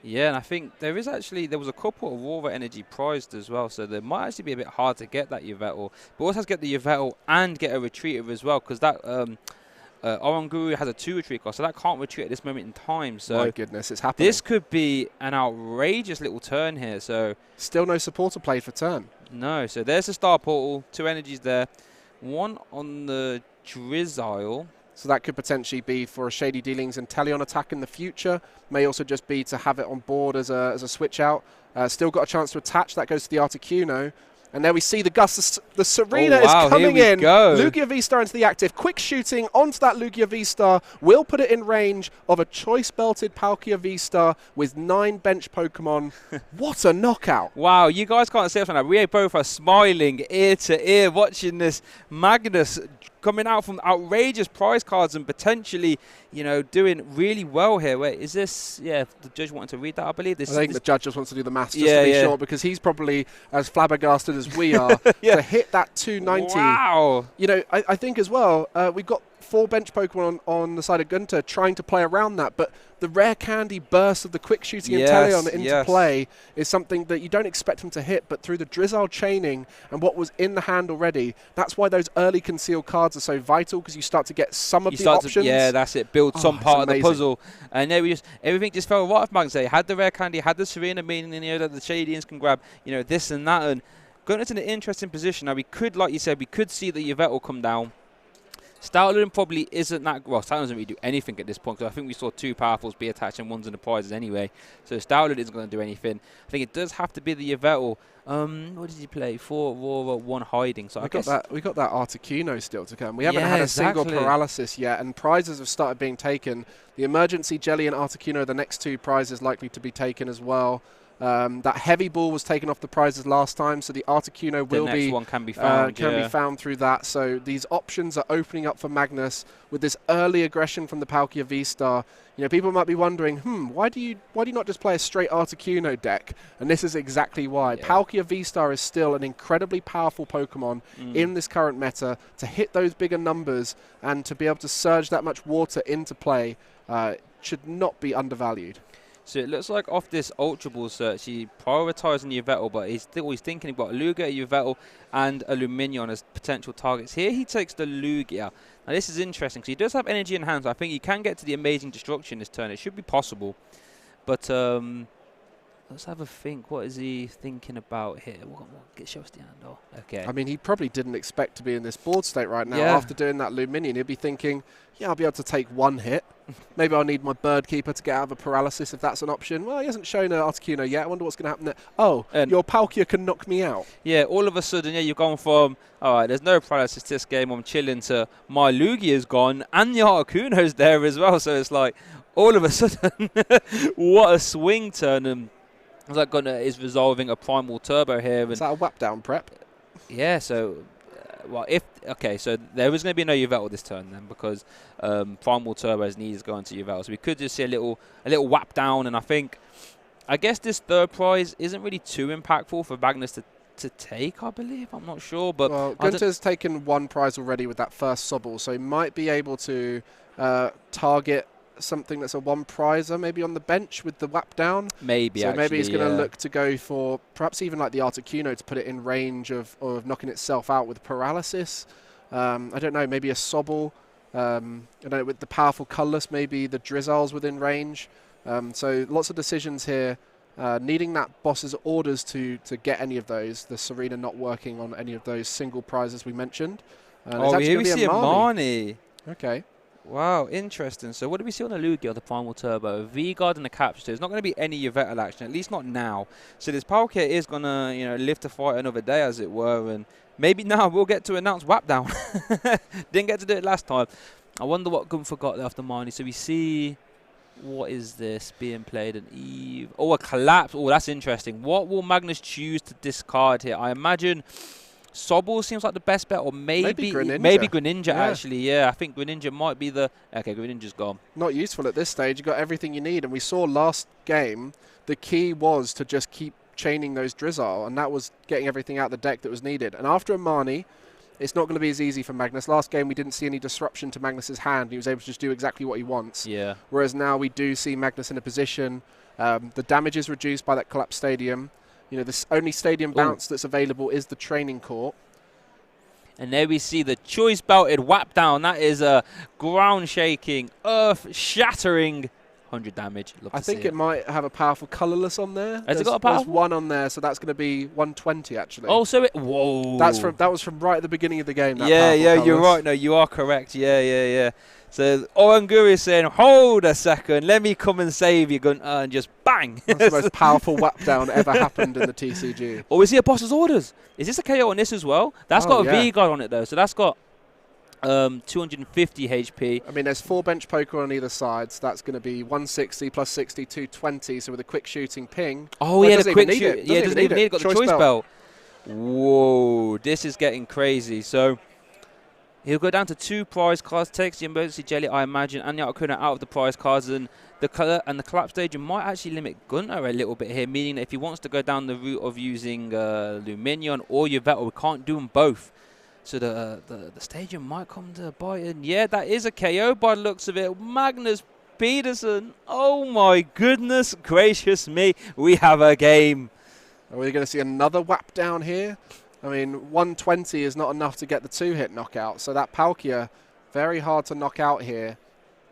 Yeah, and I think there was a couple of Aurora Energy prized as well, so there might actually be a bit hard to get that Yveltal. But also has to get the Yveltal and get a Retreater as well, because that Oranguru has a 2 retreat cost, so that can't retreat at this moment in time. So my goodness, it's happening. This could be an outrageous little turn here. So still no supporter played for turn. No, so there's the Star Portal, 2 energies there, 1 on the Drizzile. So that could potentially be for a Shady Dealings and Teleon attack in the future. May also just be to have it on board as a switch out. Still got a chance to attach. That goes to the Articuno. And there we see the Gus. The Serena is coming in. Lugia V-Star into the active. Quick shooting onto that Lugia V-Star. Will put it in range of a choice-belted Palkia V-Star with 9 bench Pokemon. What a knockout. Wow, you guys can't see us right now. We both are smiling ear to ear watching this Magnus coming out from outrageous prize cards and potentially, you know, doing really well here. Wait, is this, the judge wanted to read that, I believe. I think the judge just wants to do the maths just to be sure, because he's probably as flabbergasted as we are to hit that 290. Wow. You know, I think as well, we've got 4 bench Pokemon on the side of Gunter trying to play around that, but the rare candy burst of the quick shooting Inteleon into play is something that you don't expect him to hit, but through the Drizzile chaining and what was in the hand already, that's why those early concealed cards are so vital, because you start to get some of the options. That's it. Build some part of the puzzle. And there everything just fell right off Magnus. Had the rare candy, had the Serena, meaning, you know, that the Shadians can grab, you know, this and that, and going into an interesting position. Now we could, like you said, we could see the Yveltal come down. Stoutland probably isn't that... Well, Stoutland doesn't really do anything at this point, because I think we saw 2 powerfuls be attached and one's in the prizes anyway. So Stoutland isn't going to do anything. I think it does have to be the Yveltal. What did he play? 4 Aurora, 1 hiding. So we got that Articuno still to come. We haven't had a single paralysis yet, and prizes have started being taken. The emergency jelly and Articuno, the next 2 prizes likely to be taken as well. That heavy ball was taken off the prizes last time, so the Articuno can be found. Be found through that. So these options are opening up for Magnus with this early aggression from the Palkia V-Star. You know, people might be wondering, why do you not just play a straight Articuno deck? And this is exactly why. Palkia V-Star is still an incredibly powerful Pokemon in this current meta. To hit those bigger numbers and to be able to surge that much water into play should not be undervalued. So it looks like off this Ultra Ball search, he's prioritising Yveltal, but he's thinking about Lugia, Yveltal, and a Lumineon as potential targets. Here he takes the Lugia. Now this is interesting, because he does have energy in hand, so I think he can get to the Amazing Destruction this turn. It should be possible. But let's have a think. What is he thinking about here? Show us the hand. Oh, okay. I mean, he probably didn't expect to be in this board state right now. After doing that Lumineon, he'd be thinking, I'll be able to take 1 hit. Maybe I'll need my Bird Keeper to get out of a paralysis if that's an option. Well, he hasn't shown an Articuno yet. I wonder what's going to happen there. Oh, your Palkia can knock me out. Yeah, all of a sudden, you've gone from, all right, there's no paralysis this game, I'm chilling, to my Lugia's gone, and the Articuno's there as well. So it's like, all of a sudden, what a swing turn. And it's like Gunter is resolving a Primal Turbo here. Is that a whap down prep? Yeah, so... so there is going to be no Yveltal this turn then, because Primal Turbo's needs going to Yveltal. So we could just see a little whap down, and I guess this 3rd prize isn't really too impactful for Magnus to take, I believe. I'm not sure, but... Well, Gunter's taken 1 prize already with that first Sobble, so he might be able to target something that's a 1 prizer maybe on the bench with the whap down. Maybe he's going to look to go for perhaps even like the Articuno to put it in range of knocking itself out with paralysis. I don't know, maybe a Sobble. With the powerful Colourless, maybe the Drizzile's within range. So lots of decisions here. Needing that boss's orders to get any of those. The Serena not working on any of those single prizes we mentioned. Here we see a Marnie. Okay. Wow, interesting. So what do we see on the Lugia, the Primal Turbo? V-Guard and the Capture. There's not going to be any Yveltal action, at least not now. So this Palkia is going to, live to fight another day, as it were. And maybe now we'll get to announce Whap Down. Didn't get to do it last time. I wonder what Gunfer got there after Marnie. So we see... What is this being played? An Eve. Oh, a Collapse. Oh, that's interesting. What will Magnus choose to discard here? I imagine Sobble seems like the best bet, or maybe Greninja. actually. Yeah, I think Greninja might be the... Okay, Greninja's gone. Not useful at this stage. You've got everything you need. And we saw last game, the key was to just keep chaining those Drizzile, and that was getting everything out of the deck that was needed. And after Amani, it's not going to be as easy for Magnus. Last game, we didn't see any disruption to Magnus's hand. He was able to just do exactly what he wants. Yeah. Whereas now we do see Magnus in a position. The damage is reduced by that collapsed stadium. You know, the only stadium bounce that's available is the training court. And there we see the choice belted whap down. That is a ground-shaking, earth-shattering 100 damage. Love I to see think it might have a powerful colourless on there. Has it got a powerful? There's one on there, so that's going to be 120 actually. Oh, so it... Whoa. That was from right at the beginning of the game. That yeah, powerful you're colourless. right. No, you are correct. Yeah. So Oranguru is saying, hold a second, let me come and save you, Gunter, and just bang. That's the most powerful whap down ever happened in the TCG. Oh, is he a boss's orders? Is this a KO on this as well? That's got a V-Guard on it, though, so that's got 250 HP. I mean, there's 4 bench poker on either side, so that's going to be 160 plus 60, 220. So with a quick shooting ping. Oh, yeah, the quick shoot. Yeah, doesn't even need it. Got the choice belt. Whoa, this is getting crazy. So he'll go down to 2 prize cards, takes the emergency jelly, I imagine, and the Arcana out of the prize cards, and the collapse stage might actually limit Gunter a little bit here, meaning that if he wants to go down the route of using Luminion or Yveltal, we can't do them both. So the stadium might come to bite, and yeah, that is a KO by the looks of it. Magnus Peterson, oh my goodness gracious me, we have a game. Are we going to see another whap down here? I mean, 120 is not enough to get the 2-hit knockout, so that Palkia, very hard to knock out here.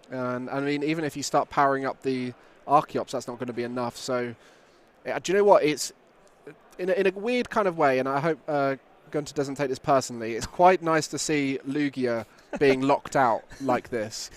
And I mean, even if you start powering up the Archeops, that's not going to be enough. So, do you know what? It's in a weird kind of way, and I hope Gunter doesn't take this personally. It's quite nice to see Lugia being locked out like this.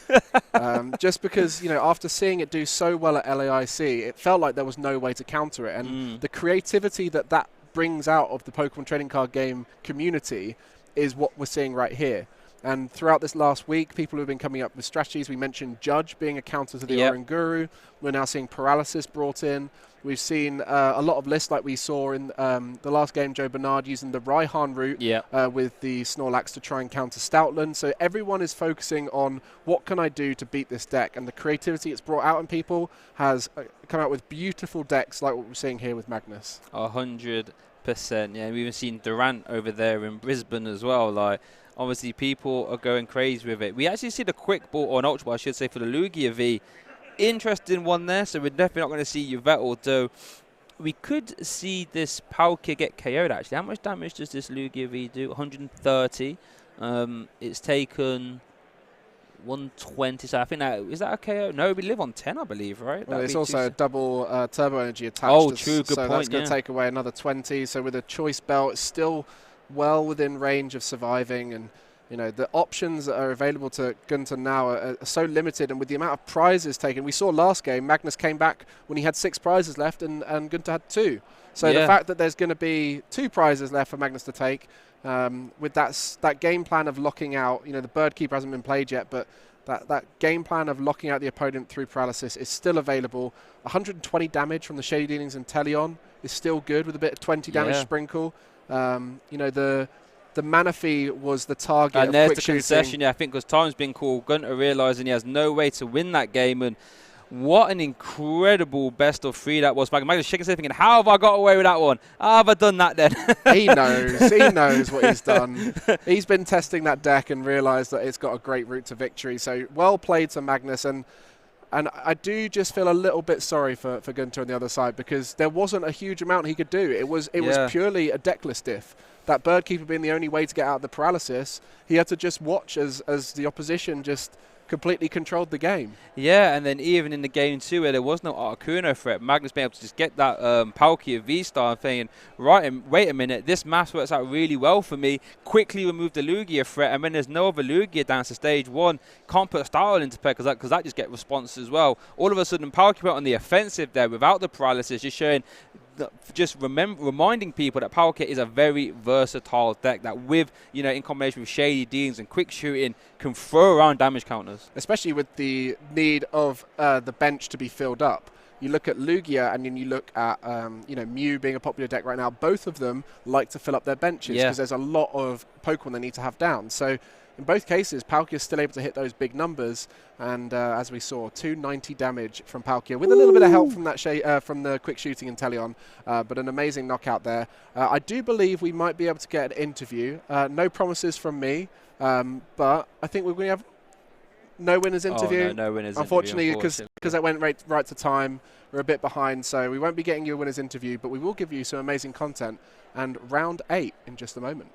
Just because, you know, after seeing it do so well at LAIC, it felt like there was no way to counter it. And the creativity that brings out of the Pokemon trading card game community is what we're seeing right here. And throughout this last week, people have been coming up with strategies. We mentioned Judge being a counter to the Oranguru. We're now seeing Paralysis brought in. We've seen a lot of lists like we saw in the last game, Joe Bernard using the Raihan route with the Snorlax to try and counter Stoutland. So everyone is focusing on what can I do to beat this deck. And the creativity it's brought out in people has come out with beautiful decks like what we're seeing here with Magnus. 100%. Yeah, we've even seen Durant over there in Brisbane as well. Like, obviously, people are going crazy with it. We actually see the quick ball, or an ultra ball, I should say, for the Lugia V. Interesting one there, so we're definitely not going to see Yveltal, though we could see this Palkia get KO'd, actually. How much damage does this Lugia V do? 130. It's taken 120, so I think that... Is that a KO? No, we live on 10, I believe, right? Well, it's also a double turbo energy attached. Oh, true, good point, that's going to take away another 20. So with a choice belt, it's still well within range of surviving, and you know the options that are available to Gunter now are so limited, and with the amount of prizes taken, we saw last game Magnus came back when he had 6 prizes left and Gunter had 2. So the fact that there's going to be 2 prizes left for Magnus to take, with that game plan of locking out, you know, the Bird Keeper hasn't been played yet, but that game plan of locking out the opponent through paralysis is still available. 120 damage from the Shady Dealings and Teleon is still good with a bit of 20 damage sprinkle. You know, the Manaphy was the target. And of there's quick the shooting. concession, I think, because time's been called. Gunter realising he has no way to win that game, and what an incredible best of 3 that was. Magnus shaking his head thinking, how have I got away with that one? How have I done that then? He knows what he's done. He's been testing that deck and realised that it's got a great route to victory. So well played to Magnus, and I do just feel a little bit sorry for Gunter on the other side, because there wasn't a huge amount he could do. It was purely a deckless diff. That Bird Keeper being the only way to get out of the paralysis, he had to just watch as the opposition just completely controlled the game. Yeah, and then even in the game 2 where there was no Articuno threat, Magnus being able to just get that Palkia V-Star and thinking, right, wait a minute, this math works out really well for me, quickly remove the Lugia threat, and when there's no other Lugia down to stage 1, can't put Starl into play because that just get response as well. All of a sudden, Palkia went on the offensive there without the paralysis, just showing... reminding people that Palkia is a very versatile deck that, with, you know, in combination with Shady Dealings and quick shooting, can throw around damage counters. Especially with the need of the bench to be filled up. You look at Lugia, and then you look at Mew being a popular deck right now. Both of them like to fill up their benches because there's a lot of Pokemon they need to have down. So in both cases, Palkia is still able to hit those big numbers, and as we saw, 290 damage from Palkia with a little bit of help from that from the quick shooting Inteleon, but an amazing knockout there. I do believe we might be able to get an interview. No promises from me, but I think we're going to have no winners interview. No winners unfortunately, interview, because that went right to time. We're a bit behind, so we won't be getting you a winners interview, but we will give you some amazing content. And round 8 in just a moment.